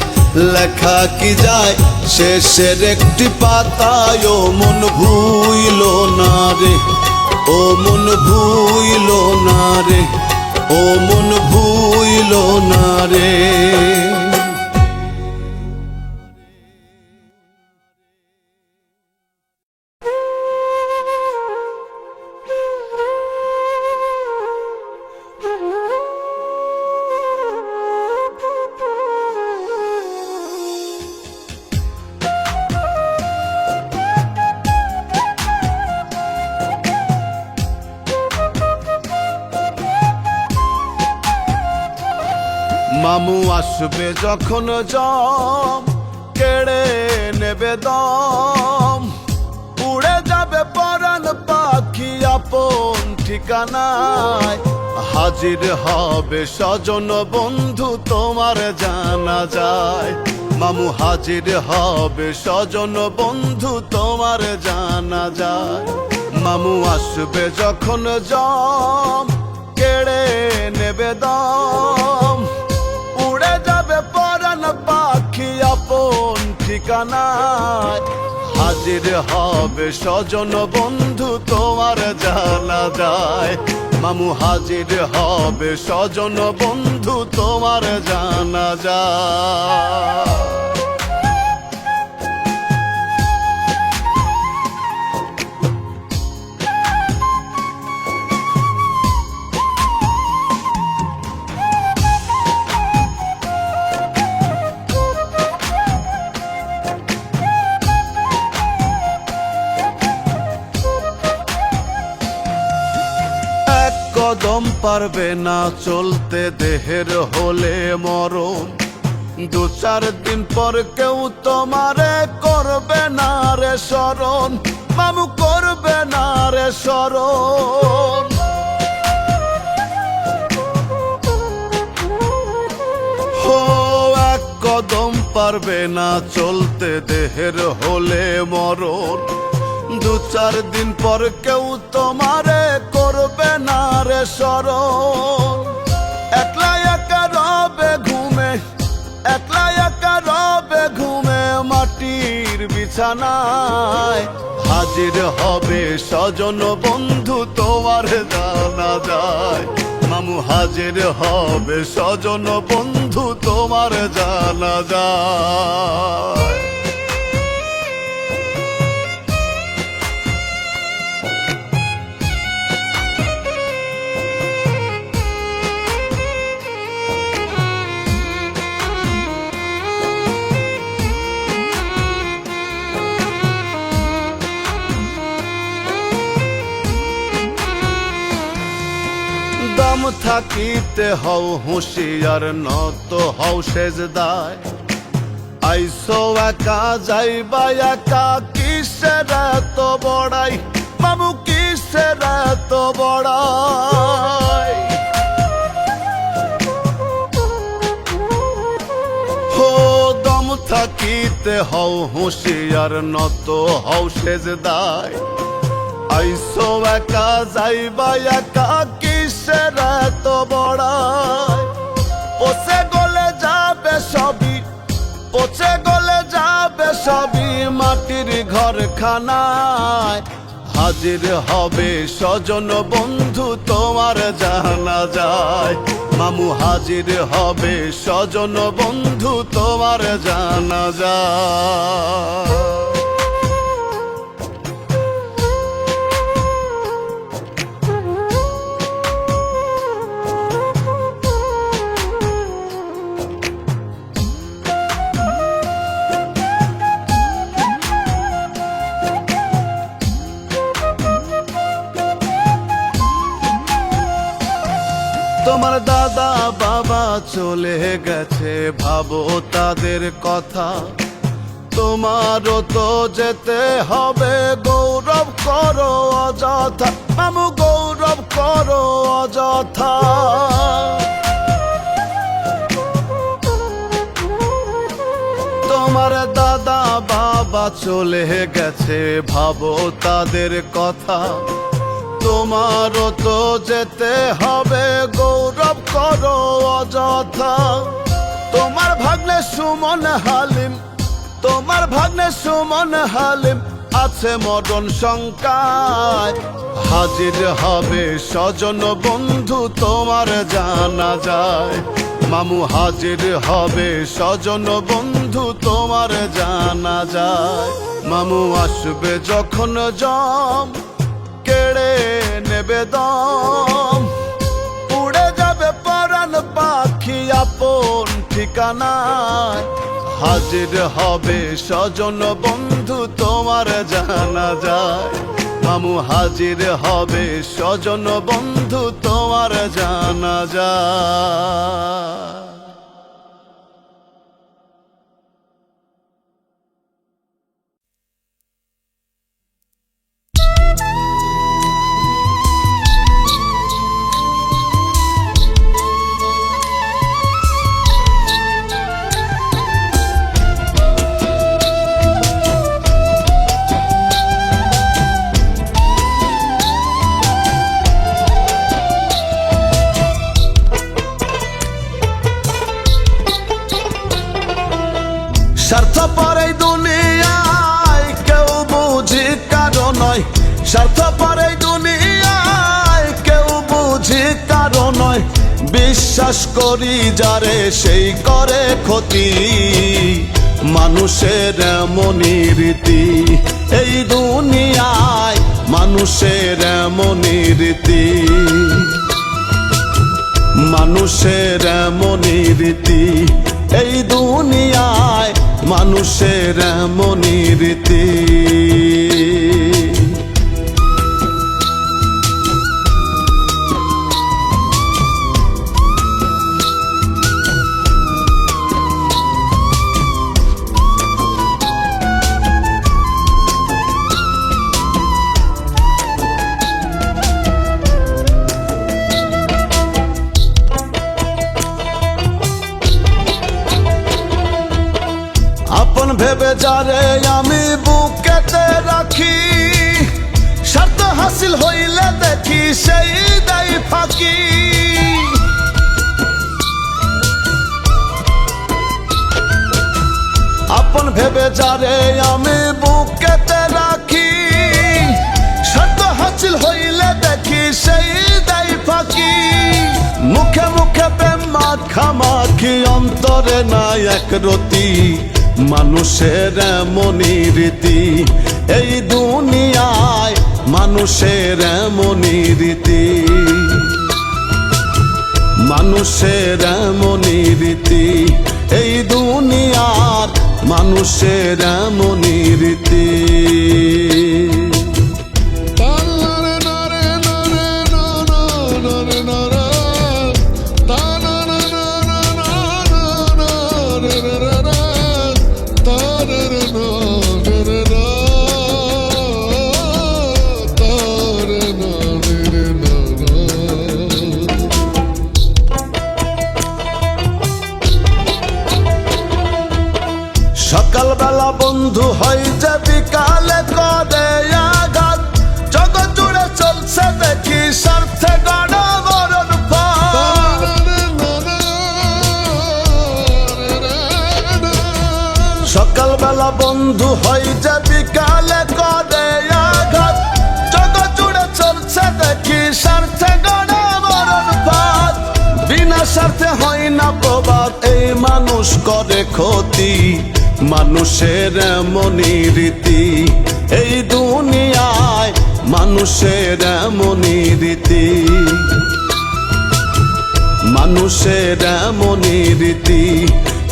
লেখা কি যায় শেষের একটি পাতায় ও মন ভুইল না রে ও মন ভুইল না রে ও মন ভুইল না রে মামু আসবে যখন জম কেড়ে নেবে দম উড়ে যাবে পরাণ পাখি আপন ঠিকানায় হাজির হবে স্বজন বন্ধু তোমার জানা যায় মামু হাজির হবে স্বজন বন্ধু তোমার জানা যায় মামু আসবে যখন জম কেড়ে নেবে দম উড়ে যাবে পরাণ পাখি আপন ঠিকানায় হাজির হবে স্বজন বন্ধু তোমার জানা যায় মামু হাজির হবে স্বজন বন্ধু তোমার জানা যায় কদম পারবে না চলতে দেহের হলে মরণ দু চার দিন পর কেউ তোমারে করবে না রে শরণ মামু করবে না রে শরণ ও এক কদম পারবে না চলতে দেহের হলে মরণ দু চার দিন পর কেউ তোমারে করবে না রে শরণ একলা একা রবে ঘুমে একলা একা রবে ঘুমে মাটির বিছানায় হাজির হবে স্বজন বন্ধু তোমার জানা যায় মামু হাজির হবে স্বজন বন্ধু তোমার জানা যায় থাকিতে হও হুঁশিয়ার নত হও সেজদায় আইসো একা যাইবা একা কিসের এত বড়াই মামু কিসের এত বড়াই হো দম থাকিতে হও হুঁশিয়ার নত হও সেজদায় আইসো একা যাইবা একা কিসের এত বড়াই পচে গলে যাবে সবই পচে গলে যাবে সবই মাটির ঘরখানায় হাজির হবে স্বজন বন্ধু তোমার জানা যায় মামু হাজির হবে স্বজন বন্ধু তোমার জানা যায় তোমার দাদা বাবা চলে গেছে ভাবো তাদের কথা তোমারও তো যেতে হবে গৌরব করো অযথা মামু গৌরব করো অযথা তোমার দাদা বাবা চলে গেছে ভাবো তাদের কথা তোমারও তো যেতে হবে গৌরব করো অযথা তোমার ভাগ্নে সুমন হালিম তোমার ভাগ্নে সুমন হালিম আছে মরণ শঙ্কায় হাজির হবে স্বজন বন্ধু তোমার জানা যায় মামু হাজির হবে স্বজন বন্ধু তোমার জানা যায় মামু আসবে যখন জম কেড়ে নেবে দম উড়ে যাবে পরাণ পাখি আপন ঠিকানায় হাজির হবে স্বজন বন্ধু তোমার জানা যায় মামু হাজির হবে স্বজন বন্ধু তোমার জানা যায় স্বার্থপর এই দুনিয়ায় কেউ বুঝি কারো নয় স্বার্থপর এই দুনিয়ায় কেউ বুঝি কারো নয় বিশ্বাস করি যারে সেই করে ক্ষতি মানুষের এমনই রীতি এই দুনিয়ায় মানুষের এমনই রীতি মানুষের এমনই রীতি এই দুনিয়ায় মানুষের এমনই রীতি আপন ভেবে যারে আমি বুকেতে রাখি স্বার্থ হাসিল হইলে দেখি সেই দেয় ফাঁকি আপন ভেবে যারে আমি বুকেতে রাখি স্বার্থ হাসিল হইলে দেখি সেই দেয় ফাঁকি মুখে মুখে প্রেম মাখামাখি অন্তরে নাই এক রতি মানুষের এমনই রীতি এই দুনিয়ায় মানুষের এমনই রীতি মানুষের এমনই রীতি এই দুনিয়ার মানুষের এমনই রীতি বেলা বন্ধু হয় যে বিকালে করে আঘাত, জগৎ জুড়ে চলছে দেখি স্বার্থে গণমরণ ফাঁদ। সকালবেলা বন্ধু হয় যে বিকালে করে আঘাত, জগৎ জুড়ে চলছে দেখি স্বার্থে গণমরণ ফাঁদ। বিনা স্বার্থে হয় না প্রবাদ, এই মানুষ করে ক্ষতি, মানুষের এমনই রীতি। এই দুনিয়ায় মানুষের এমনই রীতি, মানুষের এমনই রীতি।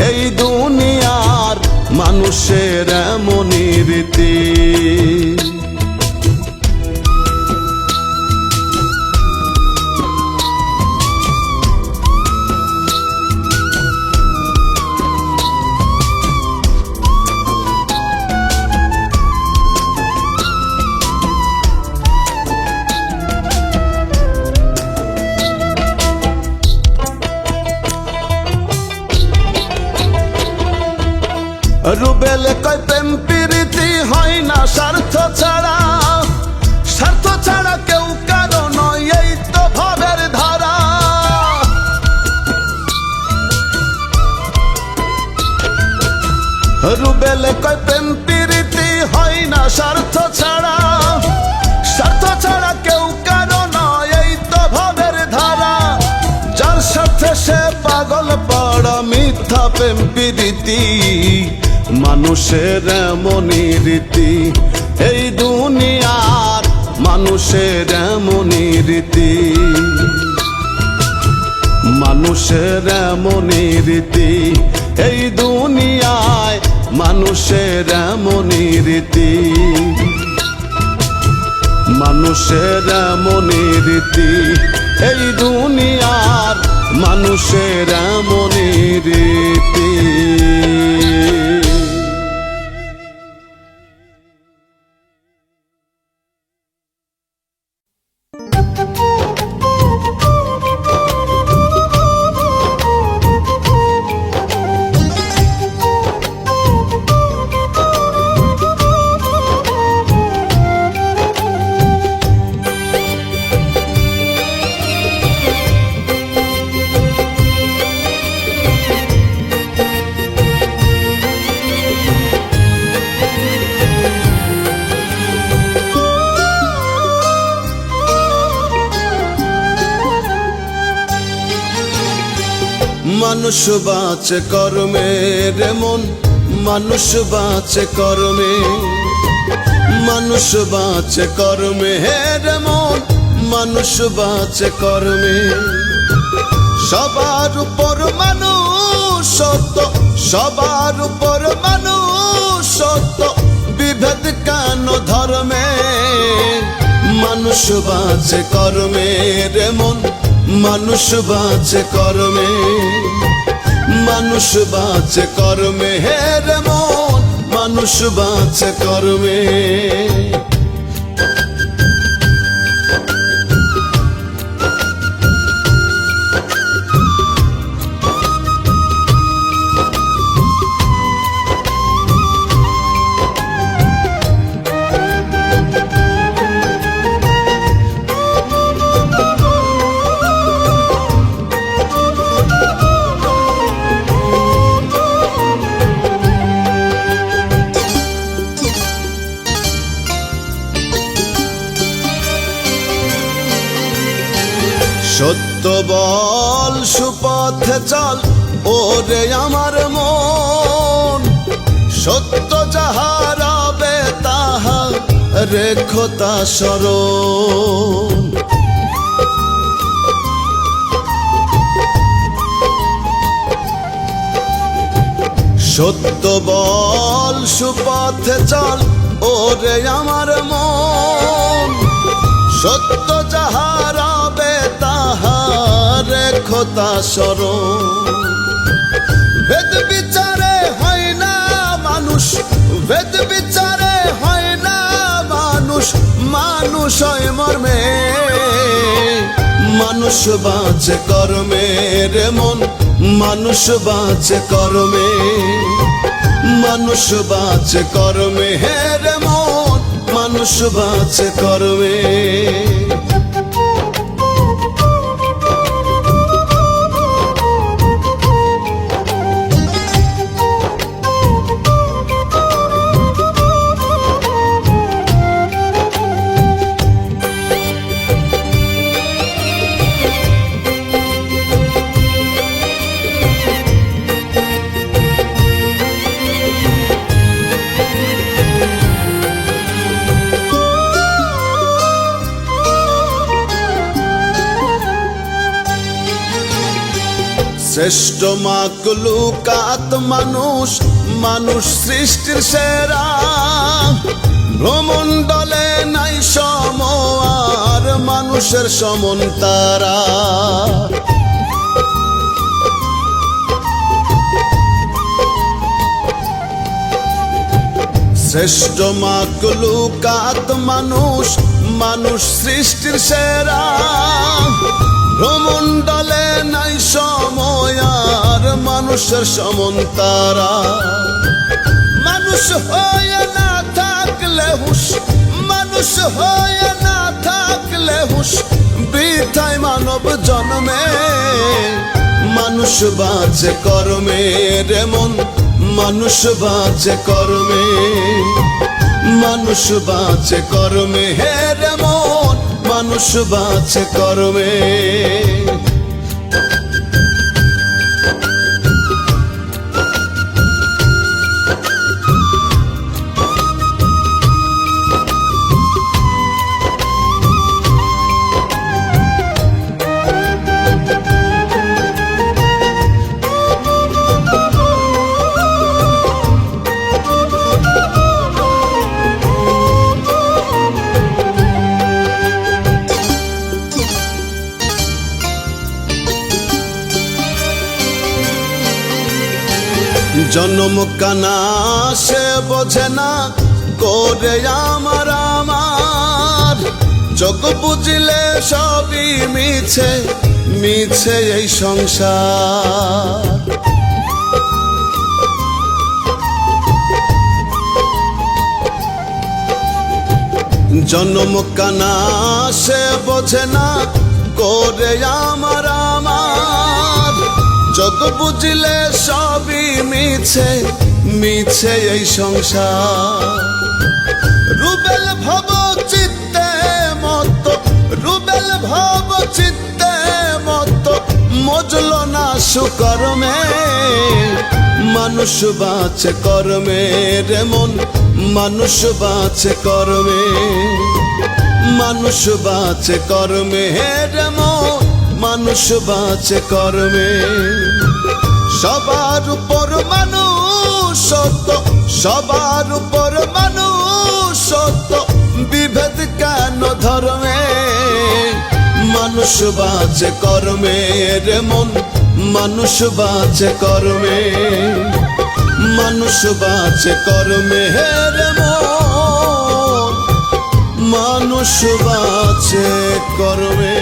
এই দুনিয়ার মানুষের এমনই রীতি। রুবেল কয় প্রেম প্রীতি হয় না স্বার্থ ছাড়া, স্বার্থ ছাড়া কেউ কারো নয়, এই তো ভাবের ধারা। রুবেল কয় প্রেম প্রীতি হয় না স্বার্থ ছাড়া, স্বার্থ ছাড়া কেউ কারো নয়, এই তো ভাবের ধারা। যার সাথে সে পাগল পড়া মিথ্যা প্রেম প্রীতি, মানুষের এমনই রীতি। এই দুনিয়ার মানুষের এমনই রীতি, মানুষের এমনই রীতি। এই দুনিয়ায় মানুষের এমনই রীতি, মানুষের এমনই রীতি। এই দুনিয়ার মানুষের এমনই রীতি। মানুষ বাঁচে কর্মে রে মন, মানুষ বাঁচে কর্মে, মানুষ বাঁচে কর্মে রে মন, মানুষ বাঁচে কর্মে। সবার উপর মানুষ সত্য, সবার উপর মানুষ সত্য, বিভেদ কেন ধর্মে। মানুষ বাঁচে কর্মে রে মন, মানুষ বাঁচে কর্মে, মানুষ বাঁচে কর্মে রে মন, মানুষ বাঁচে কর্মে। সত্য বল সুপথে চল ওরে আমার মন, সত্য যাহা রবে তাহা রেখো তা স্মরণ। সত্য বল সুপথে চল ওরে আমার মন, সত্য যাহা রবে তাহা রেখো তা স্মরণ। ভেদ বিচারে হয় না মানুষ, ভেদ বিচারে হয় না মানুষ, মানুষ হয় মর্মে। মানুষ বাঁচে কর্মে রে মন, মানুষ বাঁচে কর্মে, মানুষ বাঁচে কর্মে রে মন, মানুষ বাঁচে কর্মে। শ্রেষ্ঠ মাকলুকাত মানুষ, মানুষ সৃষ্টির সেরা। ভ্রমণ্ডলে নাই সম আর মানুষের সমন তারা। শ্রেষ্ঠ মাকলুকাত মানুষ, মানুষ সৃষ্টির সেরা। ভ্রমণ্ডলে নাই সময় আর মানুষের সমন তারা। মানুষ হয়ে না থাকলে হুশ, মানুষ হয়ে না থাকলে হুশ, বৃথায় মানব জন্মে। মানুষ বাঁচে কর্মে রে মন, মানুষ বাঁচে কর্মে। মানুষ বাঁচে কর্মে রে মন, মানুষ বাঁচে কর্মে। জন্ম কানা সে বোঝে না করে আমার আমার। যোগ বুঝলে সবই মিছে, মিছে এই সংসার। জন্ম কানা সে বোঝে না করে আমার আমার। যোগ বুঝলে সবই মিছে, মিছে এই সংসার। রুবেল ভব চিত্তে মত, রুবেল ভব চিত্তে মত, মজল না সুকর্মে। মানুষ বাঁচে কর্মে রে মন, মানুষ বাঁচে কর্মে। মানুষ বাঁচে কর্মে রে মন, মানুষ বাঁচে কর্মে। সবার উপর মানুষ সত্য, সবার উপর মানুষ সত্য, বিভেদ কেন ধর্মে। মানুষ বাঁচে কর্মে রে মন, মানুষ বাঁচে কর্মে। মানুষ বাঁচে কর্মে রে মন, মানুষ বাঁচে কর্মে।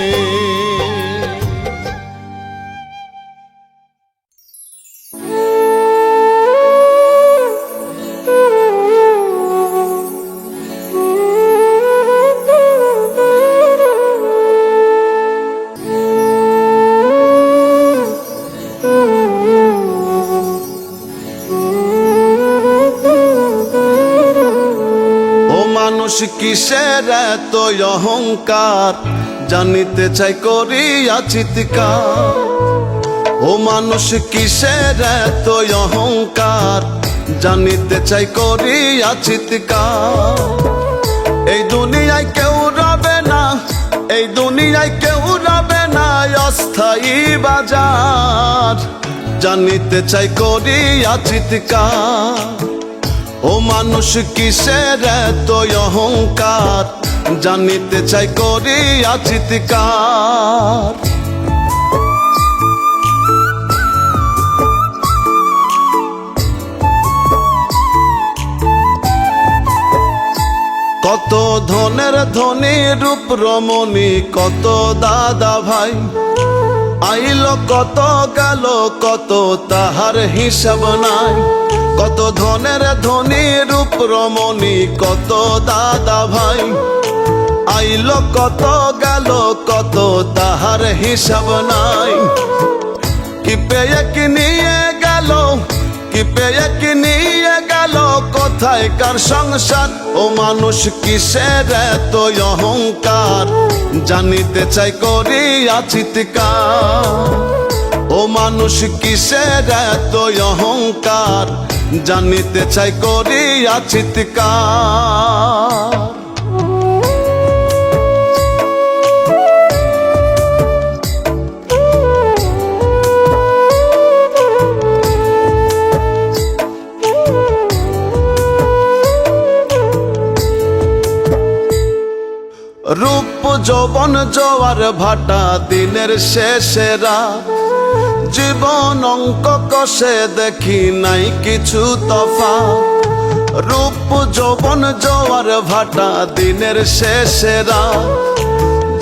মানুষ কিসের এত অহংকার, জানিতে চাই করিয়া চিৎকার। ও মানুষ কিসের এত অহংকার, জানিতে চাই করিয়া চিৎকার। এই দুনিয়ায় কেউ রবে না, এই দুনিয়ায় কেউ রবে না অস্থায়ী বাজার, জানিতে চাই করিয়া চিৎকার। ও মানুষ কিসের এত অহংকার, জানিতে চাই করিয়া চিৎকার। কত ধনের ধনী রূপ রমণী, কত দাদা ভাই, আইলো কত গেল কত তাহার হিসাব নাই, কত ধনের ধনী রূপ রমণী কত দাদা ভাই। আইলো কত গেল কত তাহার হিসাব নাই, কি পেয়ে কি নিয়ে গেল, কি পেয়ে কি নিয়ে গেল, কোথায় কার সংসার। ও মানুষ কিসের এত অহংকার, জানিতে চাই করিয়া চিৎকার। ও মানুষ কিসের এত অহংকার, জানিতে চাই করিয়া চিৎকার। রূপ যৌবন জোয়ার ভাটা দিনের শেষে রাত, জীবন অঙ্ক কষে দেখি নাই কিছু তফাৎ। রূপ যৌবন জোয়ার ভাটা দিনের শেষে রাত,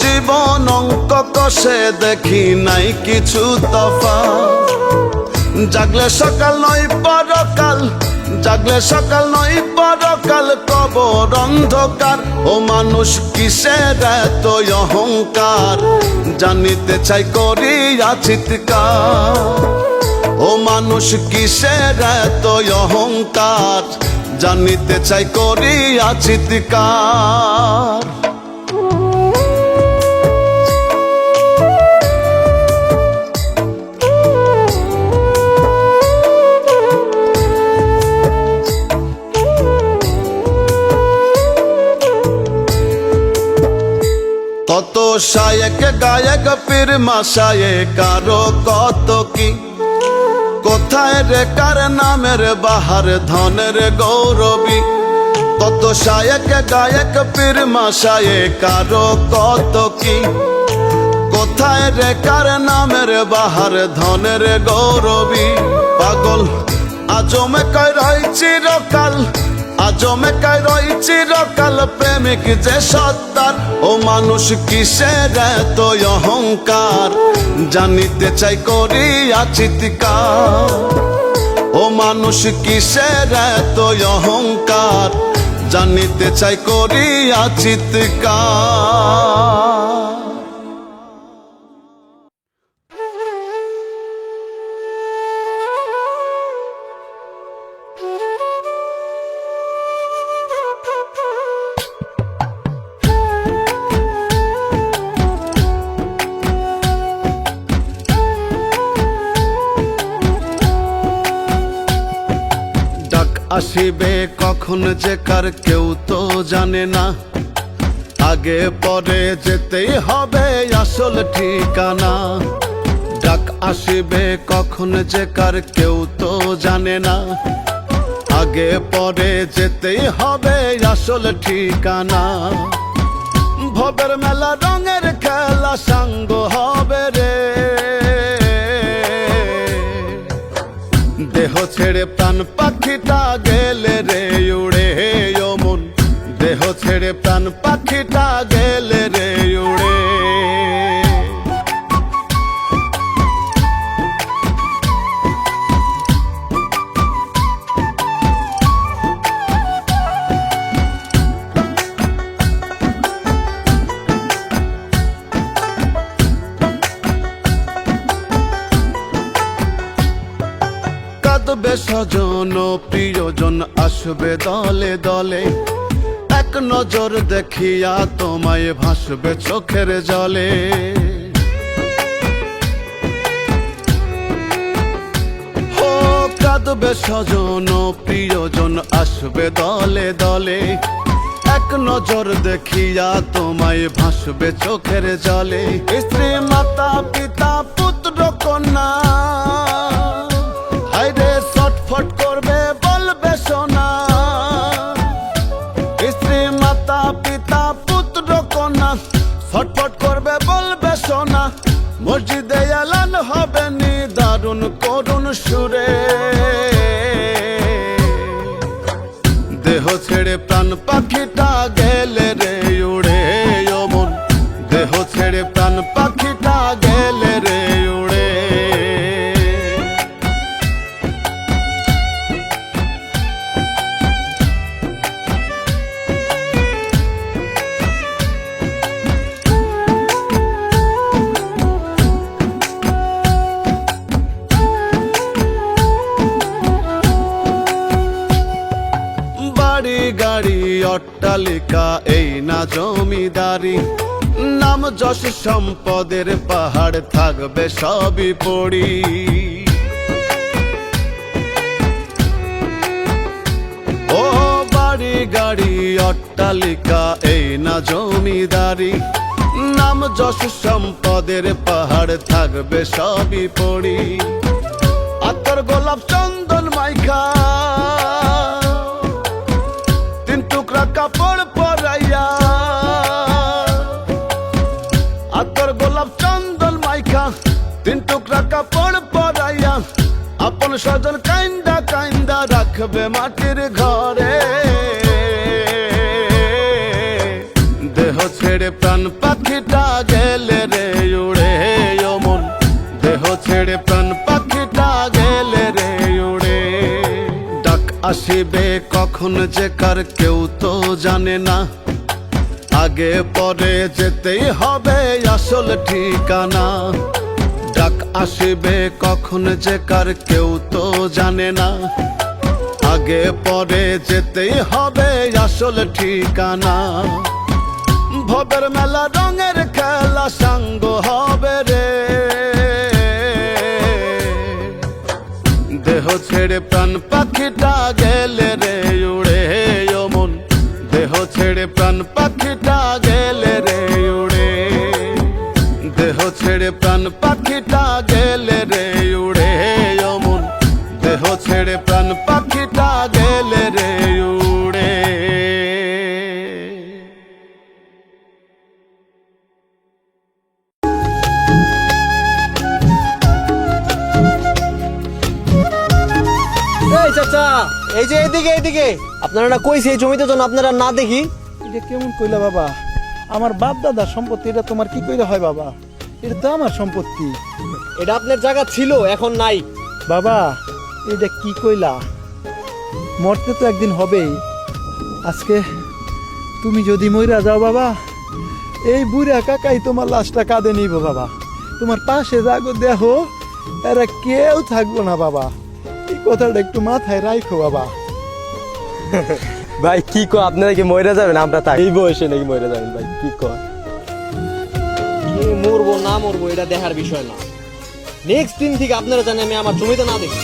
জীবন অঙ্ক কষে দেখি নাই কিছু তফাৎ। জাগলে সকাল নয় পরকাল, জাগলে সকাল নয় পরকাল, কবর অন্ধকার। ও মানুষ কিসের এত অহংকার, জানিতে চাই করিয়া চিৎকার। ও মানুষ কিসের এত অহংকার, জানিতে চাই করিয়া চিৎকার। কত শায়েক গায়ক পীর মাশায়ে কারো কত কি, কোথায় রে কার নামের বাহার ধনের গৌরবী। কত শায়েক গায়ক পীর মাশায়ে কারো কত কি, কোথায় রে কার নামের বাহার ধনের গৌরবী। পাগল আজমে কয় রই চিরকাল, আজমে কয় রই চিরকাল, প্রেমিক যে সত্তার। ও মানুষ কিসের এত অহংকার, জানিতে চাই করিয়া চিৎকার। ও মানুষ কিসের এত অহংকার, জানিতে চাই করিয়া চিৎকার। আসিবে কখন যে কার কেউ তো জানে না, আগে পরে যেতেই হবে আসল ঠিকানা। ডাক আসিবে কখন যে কার কেউ তো জানে না, আগে পরে যেতেই হবে আসল ঠিকানা। ভবের মেলা রঙের খেলা সাঙ্গ হবে রে, দেহ ছেড়ে প্রাণ পাখিটা গেলে রে উড়ে। ও মন দেহ ছেড়ে প্রাণ পাখিটা গেলে রে উড়ে। কাঁদবে স্বজন প্রিয়জন আসবে দলে দলে, এক নজর দেখিয়া তোমায় ভাসবে চোখের জলে। ও কাঁদবে স্বজন প্রিয়জন আসবে দলে দলে, এক নজর দেখিয়া তোমায় ভাসবে চোখের জলে। স্ত্রী মাতা পিতা পুত্র কন্যা হায়রে ছটফট করবে বলবে সোনা। স্ত্রী মাতা পিতা পুত্র কন্যা ছটফট করবে বলবে সোনা। মসজিদে এলান হবে নি দারুণ করুণ সুরে, দেহ ছেড়ে প্রাণ পাখিটা গেলে রে উড়ে। ও মন দেহ ছেড়ে প্রাণ পাখিটা গেলে রে উড়ে। অট্টালিকা এই না জমিদারি, নাম যশ সম্পদের পাহাড় থাকবে সবই পড়ি। ও বাড়ি গাড়ি অট্টালিকা এই না জমিদারি, নাম যশ সম্পদের পাহাড় থাকবে সবই পড়ি। আতর গোলাপ চন্দন মাইখা তিন টুকরা কাপড় পরাইয়া, আতর গোলাপ চন্দন মাইখা তিন টুকরা কাপড় পরাইয়া, আপন স্বজন কাইন্দা কাইন্দা রাখবে মাটির ঘরে। দেহ ছেড়ে প্রাণ পাখিটা গেলে রে উড়ে, ও মন দেহ ছেড়ে প্রাণ পাখিটা গেলে রে উড়ে। ডাক আসিবে কখন যে কার কেউ তো জানে না, আগে পরে যেতেই হবে আসল ঠিকানা। ডাক আসিবে কখন যে কার কেউ তো জানে না, আগে পরে যেতেই হবে আসল ঠিকানা। ভবের মেলা রঙের খেলা সাঙ্গ হবে রে, দেহ ছেড়ে প্রাণ পাখিটা গেলে রে উড়ে, ও মন দেহ ছেড়ে প্রাণ পাখিটা গেলে রে উড়ে। দেহ ছেড়ে প্রাণ পাখিটা গেলে রে উড়ে, ও মন দেহ ছেড়ে প্রাণ পাখিটা গেলে রে উড়ে। এই চাচা, এই যে এদিকে এদিকে, আপনারা না কইছে এই জমিতে যেন আপনারা না দেখি। এটা কেমন কইলা বাবা? আমার বাপ দাদার সম্পত্তি, এটা তোমার কি কইলা হয় বাবা? এটা তো আমার সম্পত্তি। এটা আপনার জায়গা ছিল, এখন নাই। বাবা এটা কি কইলা? মরতে তো একদিন হবেই। আজকে তুমি যদি মইরা যাও বাবা, এই বুড়া কাকাই তোমার লাশটা কাঁদে নিব বাবা। তোমার পাশে যাগো দেহ, এরা কেউ থাকবো না বাবা। এই কথাটা একটু মাথায় রাখো বাবা। ভাই কি কো, আপনারা কি মরে যাবেন? আমরা থাকি এই বয়সে নাকি মরে যাবেন? ভাই কি কয়, মরবো না মরবো এটা দেখার বিষয় না। নেক্সট দিন থেকে আপনারা জানেন আমি আমার জমিতে না দেখি,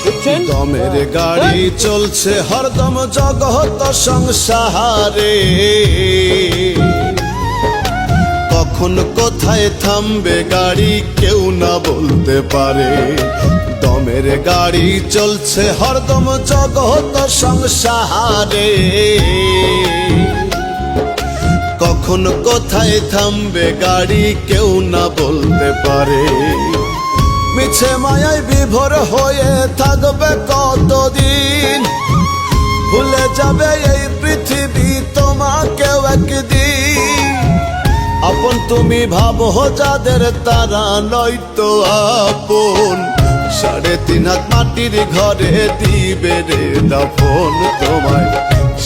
বুঝছেন? দমের গাড়ি চলছে হরদম জগত সংসারে, কখন কোথায় থামবে গাড়ি কেউ না বলতে পারে। দমের গাড়ি চলছে হরদম জগত সংসারে, কখন কোথায় থামবে গাড়ি কেউ না বলতে পারে। মিছে মায়ায় বিভোর হয়ে থাকবে কতদিন, ভুলে যাবে এই পৃথিবী তোমাকেও একদিন। আপন তুমি ভাবো যাদের তারা নয়তো আপন, 3.5 হাত মাটির ঘরে দিবে রে দাফন তোমায়।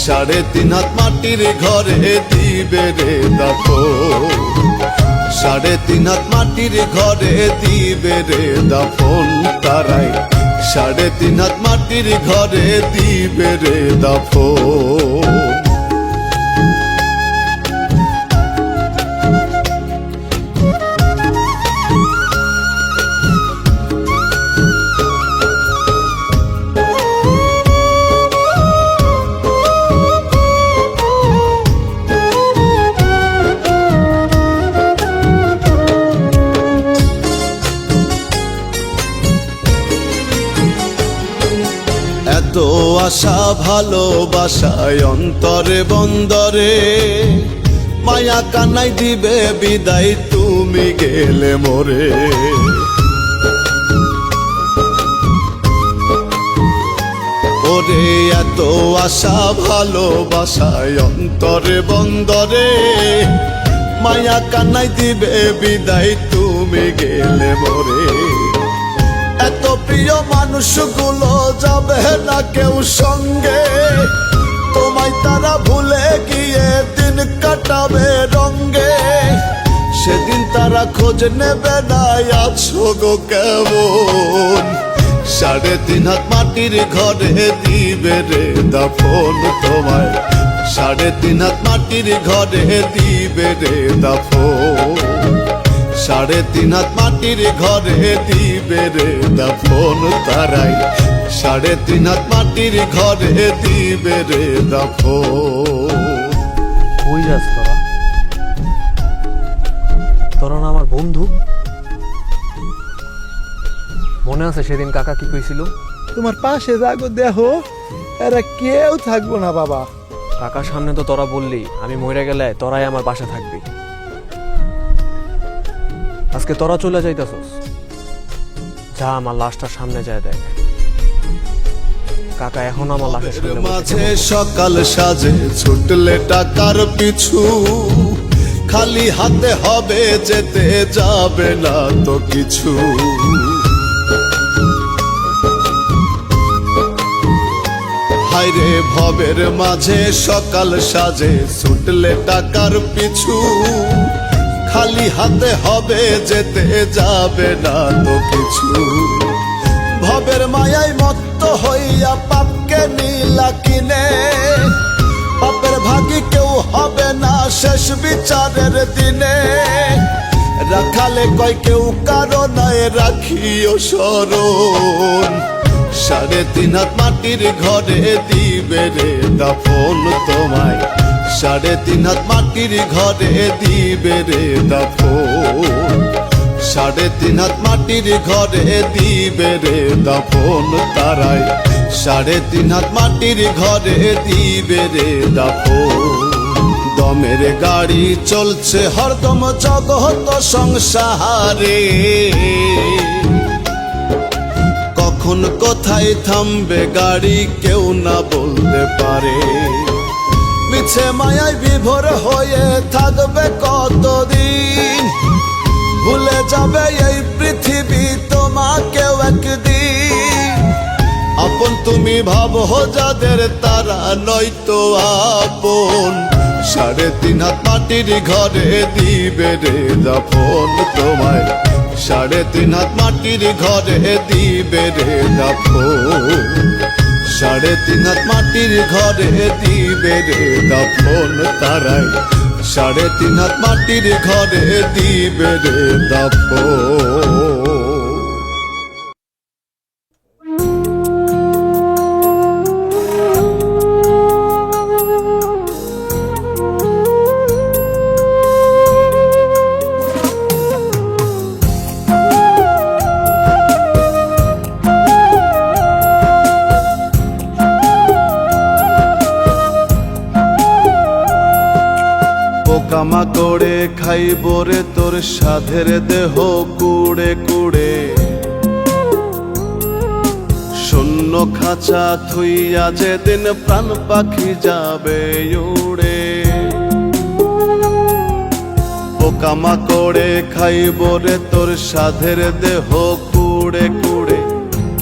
3.5 হাত মাটির ঘরে দিবে রে দাফন, 3.5 হাত মাটির ঘরে দিবে রে দাফন তারাই। 3.5 হাত মাটির ঘরে দিবে রে দাফন। এত আশা ভালোবাসায় অন্তরে বন্দরে, মায়া কান্নাই দিবে বিদায় তুমি গেলে মোরে। ওরে এত আশা ভালোবাসায় অন্তরে বন্দরে, মায়া কান্নাই দিবে বিদায় তুমি গেলে মোরে। এত প্রিয় মানুষগুলো যাবে না কেউ সঙ্গে, তোমায় তারা ভুলে গিয়ে দিন কাটাবে রঙ্গে। সেদিন তারা খোঁজ নেবে না আছো গো কেমন, 3.5 হাত মাটির ঘরে দিবে রে দাফন তোমায়। 3.5 হাত মাটির ঘরে দিবে রে দাফন, 3.5 হাত মাটির ঘরে দিবে রে দাফন তারাই, 3.5 হাত মাটির ঘরে দিবে রে দাফন। কই যাস তোরা? তোরা না আমার বন্ধু? মনে আছে সেদিন কাকা কি কইছিল? তোমার পাশে যাগো দেহ, এরা কেউ থাকবো না বাবা। কাকার সামনে তো তোরা বললি আমি মরে গেলে তোরাই আমার পাশে থাকবি। আজকে তোরা চলে যাইতাছস, যা আমার লাশটার সামনে যায় দেখ। কাকা এখন আমার লাশের সামনে বসে মাঝে কেমন সকাল সাজে ছুটলে টাকার পিছু, খালি হাতে হবে যেতে যাবে না তো কিছু। হায়রে ভবের মাঝে সকাল সাজে ছুটলে টাকার পিছু, খালি হাতে হবে যেতে যাবে না তো কিছু। ভবের মায়ায় মত্ত হইয়া পাপকে নীলা কিনে, পাপের ভাগী কেউ হবে না শেষ বিচারের দিনে। রাখালে কয় কেউ কারো নয় রাখিও স্মরণ, 3.5 হাত মাটির ঘরে দিবে রে দাফন তোমায়, 3.5 হাত মাটির ঘরে দিবে রে দাফন, 3.5 হাত মাটির ঘরে দিবে রে দাফন তারাই, 3.5 হাত মাটির ঘরে দিবে রে দাফন। দমের গাড়ি চলছে হরদম জগত সংসারে, কখন কোথায় থামবে গাড়ি কেউ না বলতে পারে। মিছে মায়ায় বিভোর হয়ে থাকবে কতদিন, ভুলে যাবে এই পৃথিবী তোমাকেও একদিন। আপন তুমি ভাবো যাদের তারা নয়তো আপন, 3.5 হাত মাটির ঘরে দিবে রে দাফন তোমায়, 3.5 হাত মাটির ঘরে দিবে রে দাফন, 3.5 হাত মাটির ঘরে দিবে রে দাফন তারাই, 3.5 হাত মাটির ঘরে দিবে রে দাফন। কামা করে খাইব রে তোর সাধের দেহ কুড়ে কুড়ে, শূন্য খাঁচা থুইয়া যেদিন প্রাণ পাখি যাবে উড়ে। পোকামা করে খাইব রে তোর সাধের দেহ কুড়ে কুড়ে,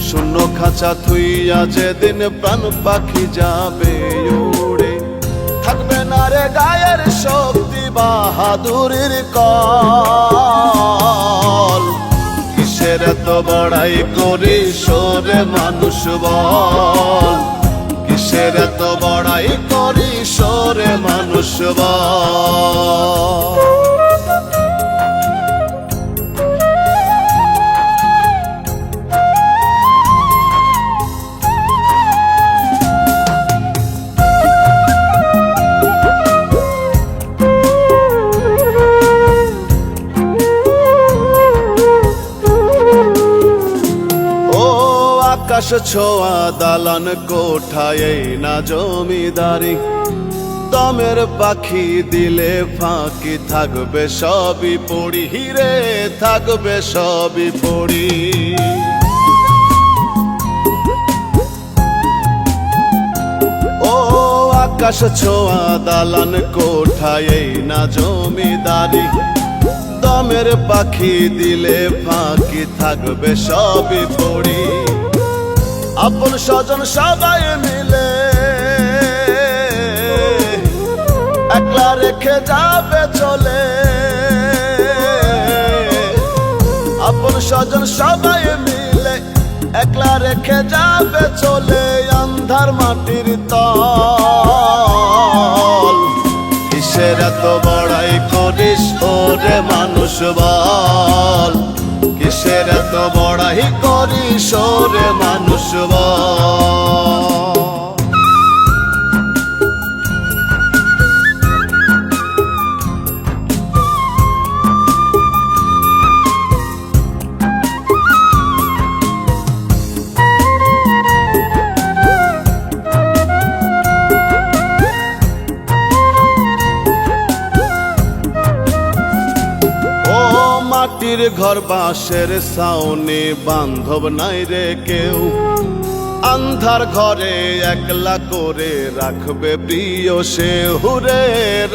শূন্য খাঁচা থুইয়া যেদিন প্রাণ পাখি যাবে উড়ে। থাকবে না রে গায়ের শক্তি বাহাদুরির কল, কিসের এত বড়াই করি সরে মানুষ বল, কিসের এত বড়াই করি সরে মানুষ বল। আকাশ ছোঁয়া দালান কোঠায় না জমিদারি, দমের পাখি দিলে ফাঁকি থাকবে সবই পড়ি, হিরে থাকবে সবই পড়ি। ও আকাশ ছোঁয়া দালান কোঠায় না জমিদারি, দমের পাখি দিলে ফাঁকি থাকবে সবই পড়ি। আপন স্বজন সবাই মিলে একলা রেখে যাবে চলে, আপন স্বজন সবাই মিলে একলা রেখে যাবে চলে। আন্ধার মাটির তল এত বড়াই করিস ওরে মানুষ বল, কিসের এত বড়াই করিস ওরে মানুষ বল। মাটির ঘর বাঁশের ছাউনি বান্ধব নাই রে কেউ, আন্ধার ঘরে একলা করে রাখবে প্রিয় সে, হুরে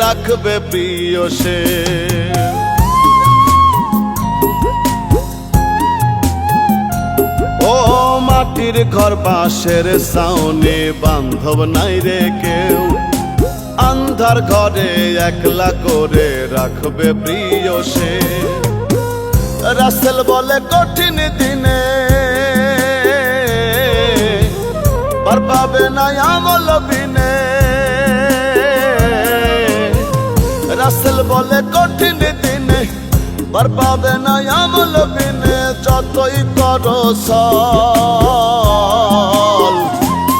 রাখবে প্রিয় সে। ও মাটির ঘর বাঁশের ছাউনি বান্ধব নাই রে কেউ, আন্ধার ঘরে একলা করে রাখবে প্রিয় সে। রাসেল বলে কঠিন দিনে পার পাবে না আমল বিনে, রাসেল বলে কঠিন দিনে পার পাবে না আমল বিনে। যতই করো সল,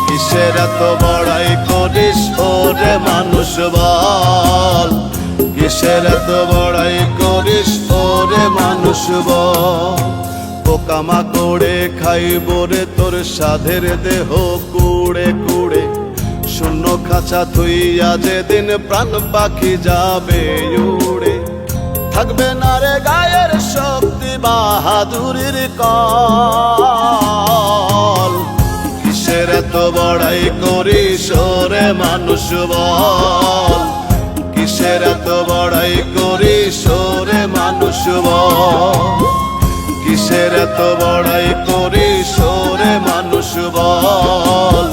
কিসের এত বড়াই করিস ওরে মানুষ বল, কিসের এত বড়াই করিস ওরে মানুষ বল। পোকামাকড়ে খাইব রে তোর সাধের দেহ কুড়ে কুড়ে, শূন্য খাঁচা থুইয়া যেদিন প্রাণ পাখি যাবে উড়ে। থাকবে না রে গায়ের শক্তি বাহাদুরির কল, কিসের এত বড়াই করিস ওরে মানুষ বল, কিসের এত বড়াই করিস ওরে মানুষ বল, কিসের এত বড়াই করিস ওরে মানুষ বল,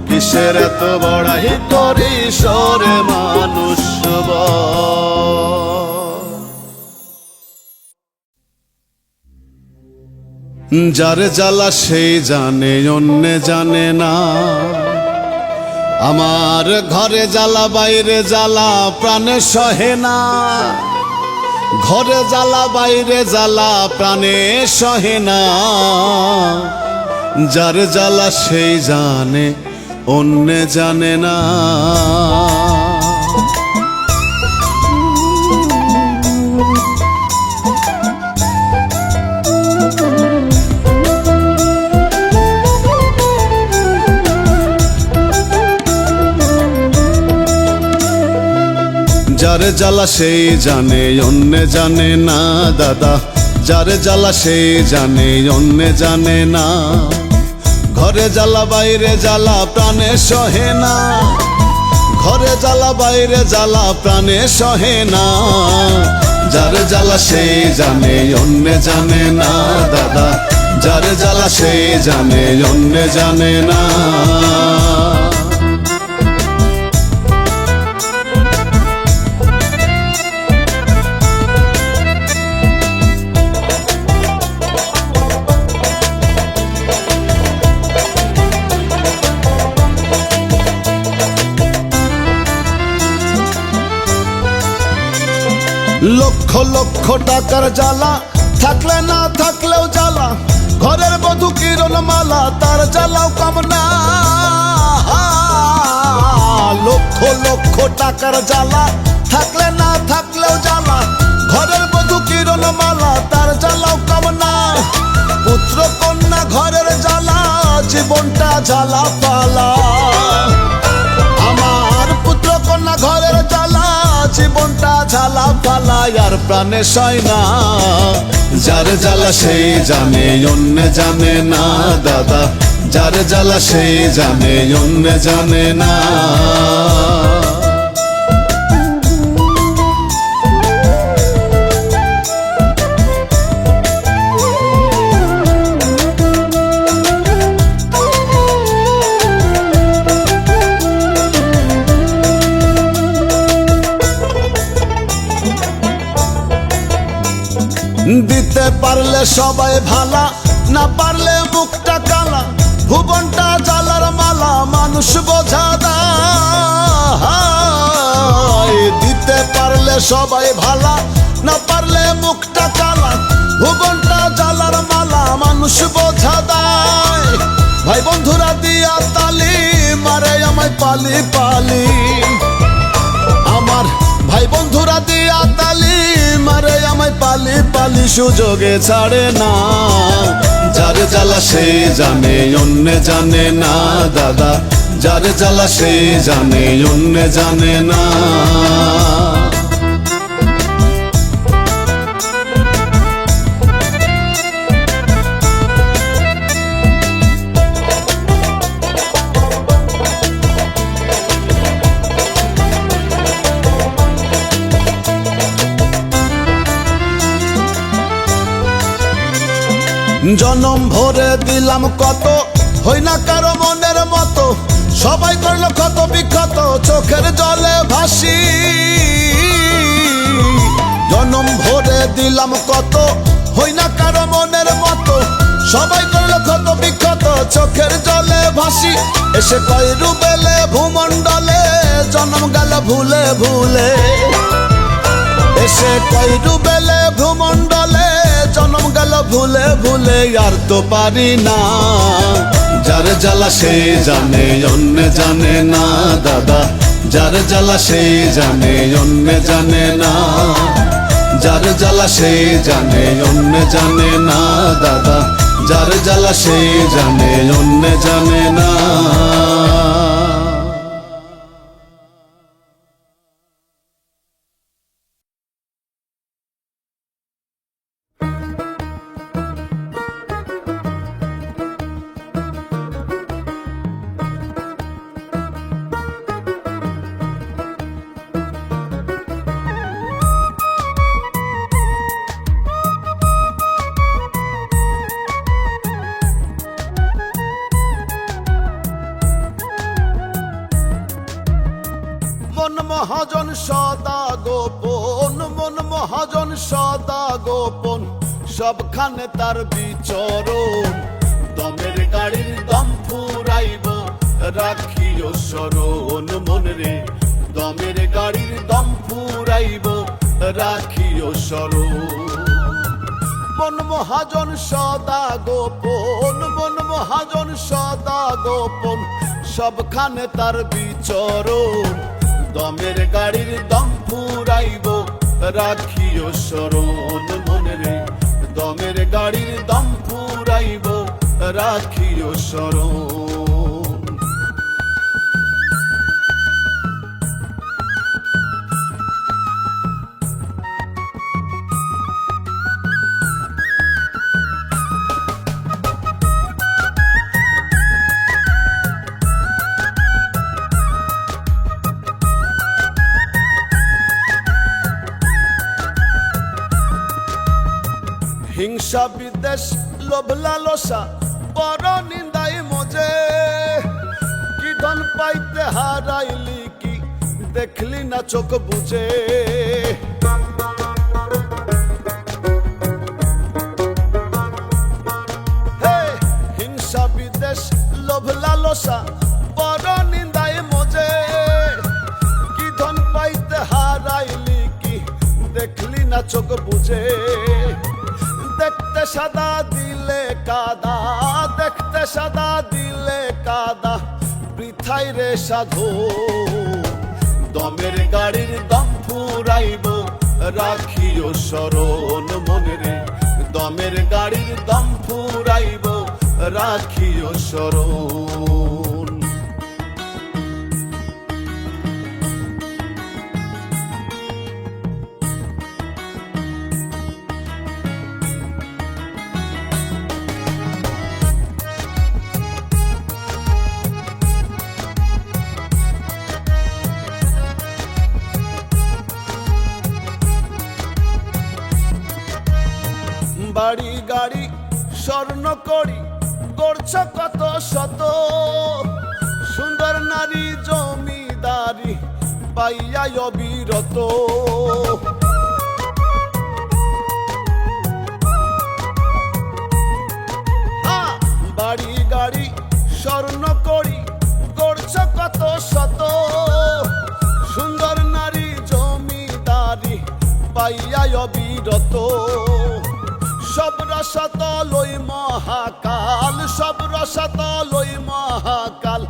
কিসের এত বড়াই করিস ওরে মানুষ বল। যার জ্বালা সেই জানে অন্যে জানে না, আমার ঘরে জ্বালা বাইরে জ্বালা প্রাণে সহে না, ঘরে জ্বালা বাইরে জ্বালা প্রাণে সহে না। যার জ্বালা সেই জানে অন্যে জানে না। যার জ্বালা সেই জানে অন্যে জানে না দাদা, যার জ্বালা সেই জানে অন্যে জানে না। ঘরে জ্বালা বাইরে জ্বালা প্রাণে সহে না, ঘরে জ্বালা বাইরে জ্বালা প্রাণে সহে না। যার জ্বালা সেই জানে অন্যে জানে না দাদা, যার জ্বালা সেই জানে অন্যে জানে না। লক্ষ লক্ষ টাকার জ্বালা থাকলে না থাকলেও জ্বালা, ঘরের বধূ কিরণ মালা তার জ্বালাও কামনা। লক্ষ লক্ষ টাকার জ্বালা থাকলে না থাকলেও জ্বালা, ঘরের বধূ কিরণ মালা তার জ্বালাও কামনা। পুত্র কন্যা ঘরের জ্বালা জীবনটা জ্বালা পালা, আমার পুত্র কন্যা ঘরের জ্বালা জীবনটা ঝালা পালা আর প্রাণে সয় না। যার জ্বালা সেই জানে অন্য জানে না দাদা, যার জ্বালা সেই জানে অন্য জানে না। দিতে পারলে সবাই ভালা, না পারলে মুখটা কালা। ভুবনটা জ্বালার মালা মানুষ বোঝা দায়, দিতে বুঝতে পারলে সবাই ভালা, না পারলে মুখটা কালা। ভুবনটা জ্বালার মালা, মানুষ বোঝা দেয়। ভাই বন্ধুরা দিয়া তালি মারে আমায় পালি পালি। আমার ভাই বন্ধুরা দিয়া তালি মারে আমায় পালি পালি। সুযোগে ছাড়ে না, যার জ্বালা সে জানে, অন্য জানে না দাদা। যার জ্বালা সে জানে, অন্য জানে না। জনম ভরে দিলাম কত, হই না কারো মনের মতো। সবাই করলো ক্ষত বিক্ষত, চোখের জলে ভাসি। জনম ভরে দিলাম কত, হই না কারো মনের মতো। সবাই করলো ক্ষত বিক্ষত, চোখের জলে ভাসি। এসে কয় রুবেলে ভূমণ্ডলে, জনম গেল ভুলে ভুলে। এসে কয় রুবেলে ভূমণ্ডলে, জনম গেল ভুলে ভুলে। আর তো পারি না, যার জ্বালা সে জানে, অন্য জানে না দাদা। যার জ্বালা সে জানে, অন্য জানে না। যার জ্বালা সে জানে, অন্য জানে না দাদা। যার জ্বালা সে জানে, অন্য জানে না। মন মহাজন সদা গোপন, মন মহাজন সদা গোপন। সবখানে তার বিচরণ, দমের গাড়ির দম ফুরাইব রাখিও স্মরণ। মন রে দমের গাড়ির দম ফুরাইব রাখিও স্মরণ। মন মহাজন সদা গোপন, মন মহাজন সদা গোপন। সবখানে তার বিচরণ, দমের গাড়ির দম ফুরাইব রাখিও স্মরণ। মনে রে দমের গাড়ির দম ফুরাইব রাখিও স্মরণ। হিংসা বিদ্বেষ লোভ লালসা পর নিন্দাই মজে। কি ধন পাইতে হারাইলি, কি দেখলি না চোখ বুঝে। হিংসা বিদ্বেষ লোভ লালসা পর নিন্দাই মজে। কি ধন পাইতে হারাইলি, কি দেখলি না চোখ বুঝে। দেখতে সাদা দিলে কাদা, দেখতে সাদা দিলে কাদা। বৃথাই রে সাধু, দমের গাড়ির দম ফুরাইব রাখিও স্মরণ। মনে রে দমের গাড়ির দম ফুরাইব রাখিও স্মরণ। বাড়ি গাড়ি স্বর্ণ করি করছ কত শত। সুন্দর নারী জমিদারি পাইয়া অবিরত। বাড়ি গাড়ি স্বর্ণ করি করছ কত শত। সুন্দর নারী জমি গাইয়া অবিরত সব রসাতলই মহাকাল, সব রসাতলই মহাকাল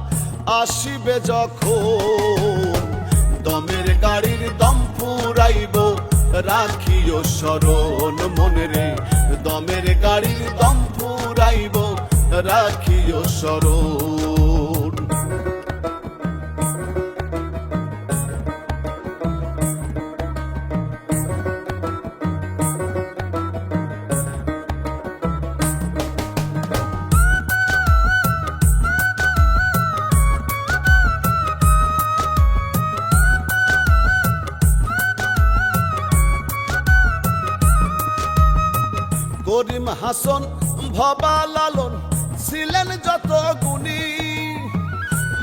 আসিবে যখন দমের গাড়ির দম ফুরাইব রাখিও স্মরণ মনে রে, দমের গাড়ির দম ফুরাইব রাখিও স্মরণ। করিম হাসন ভবা লালন ছিলেন যত গুণী,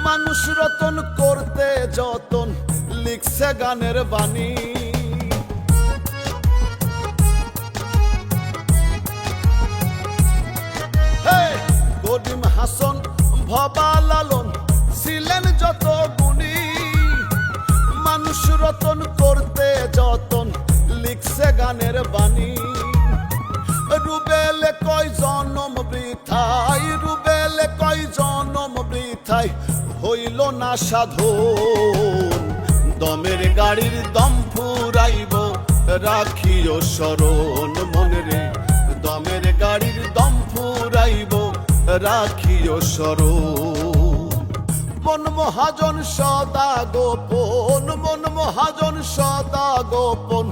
মানুষ রতন করতে যতন লিখছে গানের বাণী। করিম হাসন ভবা লালন ছিলেন যত গুণী, মানুষ রতন করতে যতন লিখছে গানের বাণী। রুবেলে কয় জনম বৃথাই, রুবেলে কয় জনম বৃথাই হইল না সাধন, দমের গাড়ির দম ফুরাইব রাখিও স্মরণ মনে রে, দমের গাড়ির দম ফুরাইব রাখিও স্মরণ। মন মহাজন সদা গোপন, মন মহাজন সদা গোপন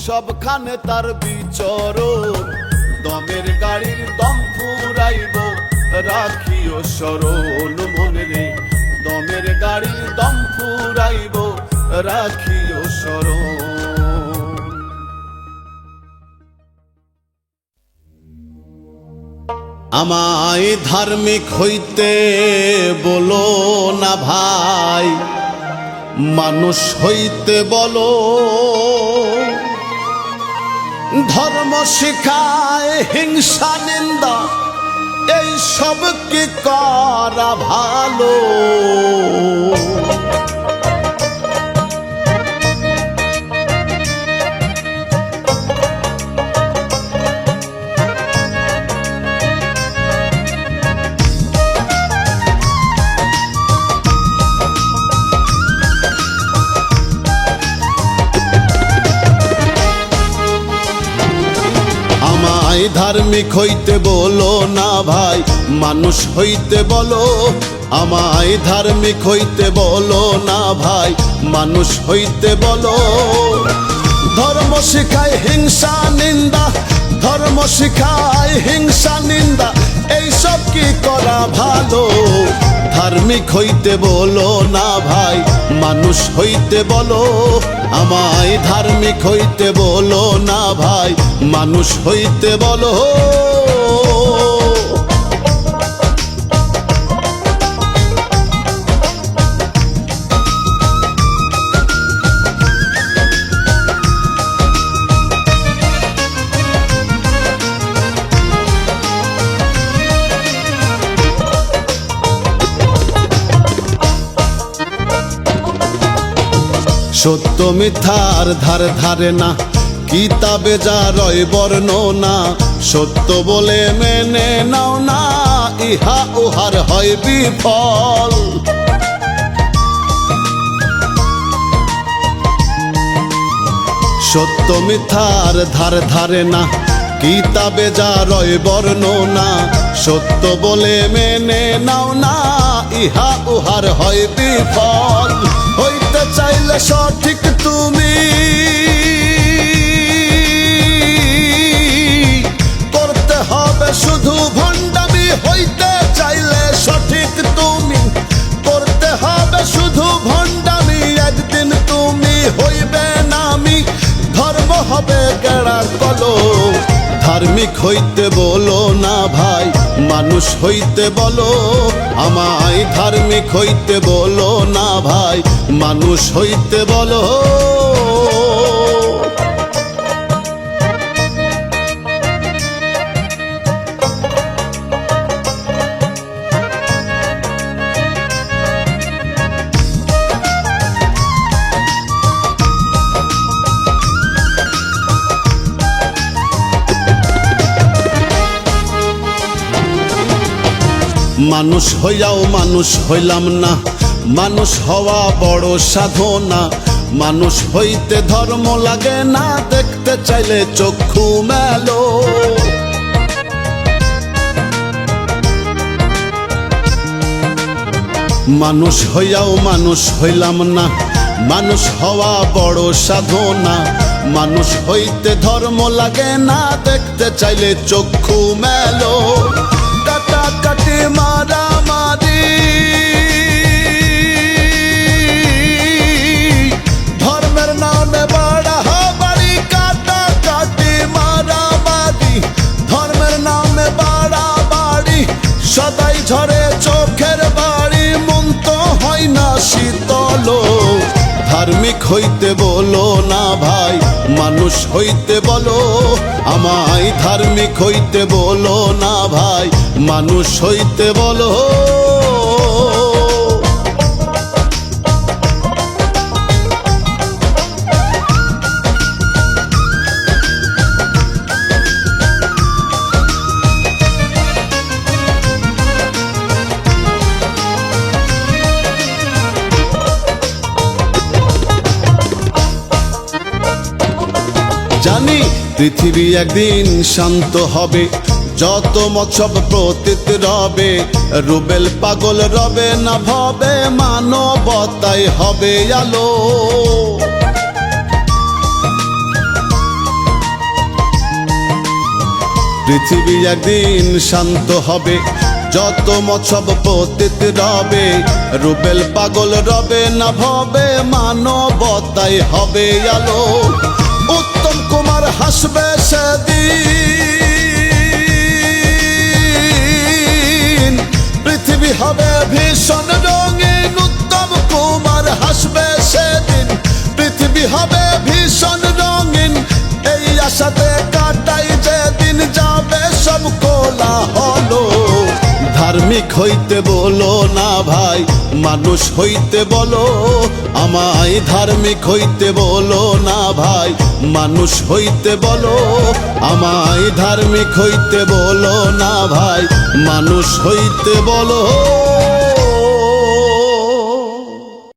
সবখানে তার বিচরণ, দমের গাড়ির দম ফুরাইব রাখিও স্মরণ মনে রে, দমের গাড়ির দম ফুরাইব রাখিও স্মরণ। আমায় ধার্মিক হইতে বলো না ভাই, মানুষ হইতে বলো, ধর্ম শিখায় হিংসা নিন্দা এই সব কি করা ভালো। ধার্মিক হইতে বলো না ভাই, মানুষ হইতে বলো, আমায় ধার্মিক হইতে বলো না ভাই, মানুষ হইতে বলো। ধর্ম শিখায় হিংসা নিন্দা, ধর্ম শিখায় হিংসা নিন্দা এইসব কি করা ভালো। ধার্মিক হইতে বলো না ভাই, মানুষ হইতে বলো, আমায় ধার্মিক হইতে বলো না ভাই, মানুষ হইতে বলো। সত্য মিথ্যার ধার ধারে না, কিতাবে যা রয় বর্ণনা, সত্য বলে মেনে নাও না, ইহা উহার হয় বিফল। সত্য মিথ্যার ধার ধারে না, কিতাবে যা রয় বর্ণনা, সত্য বলে মেনে নাও না, ইহা উহার হয় বিফল। হইতে চাইলে সঠিক তুমি, করতে হবে শুধু ভণ্ডামি। হইতে চাইলে সঠিক তুমি, করতে হবে শুধু ভণ্ডামি। একদিন তুমি হইবে নামি, ধর্ম হবে গেড়া কলম। ধার্মিক হইতে বলো না ভাই, মানুষ হইতে বলো, আমায় ধার্মিক হইতে বলো না ভাই, মানুষ হইতে বলো। মানুষ হইয়াও মানুষ হইলাম না, মানুষ হওয়া বড় সাধনা। মানুষ হইতে ধর্ম লাগে না, দেখতে চাইলে চক্ষু মেলো। মানুষ হইয়াও মানুষ হইলাম না, মানুষ হওয়া বড় সাধনা। মানুষ হইতে ধর্ম লাগে না, দেখতে চাইলে চক্ষু মেলো। কাটাকাটি মারামারি ধর্মের নামে বাড়াবাড়ি, কাটাকাটি মারামারি ধর্মের নামে বাড়াবাড়ি। সদাই ঝরে চোখের বাড়ি, মন তো হয় না শীতল। ধার্মিক হইতে বলো না ভাই, মানুষ হইতে বলো আমায়। ধার্মিক হইতে বলো না ভাই, মানুষ হইতে বলো। জানি পৃথিবী একদিন শান্ত হবে, যত মৎসব প্রতীত রবে। রুবেল পাগল রবে না ভবে, মানবতাই হবে আলো। পৃথিবী একদিন শান্ত হবে, যত মৎসব প্রতীত রবে। রুবেল পাগল রবে না ভবে, মানবতাই হবে আলো। উত্তম কুমার হাসবে সেদিন, পৃথিবী হবে ভীষণ রঙিন। উত্তম কুমার হাসবে সেদিন, পৃথিবী হবে ভীষণ রঙিন। এই আশাতে কাটাই যেদিন, যাবে সব কোলাহল। ধার্মিক হইতে বলো না ভাই, মানুষ হইতে বলো আমায়। ধার্মিক হইতে বলো না ভাই, মানুষ হইতে বলো আমায়। ধার্মিক হইতে বলো না ভাই, মানুষ হইতে বলো।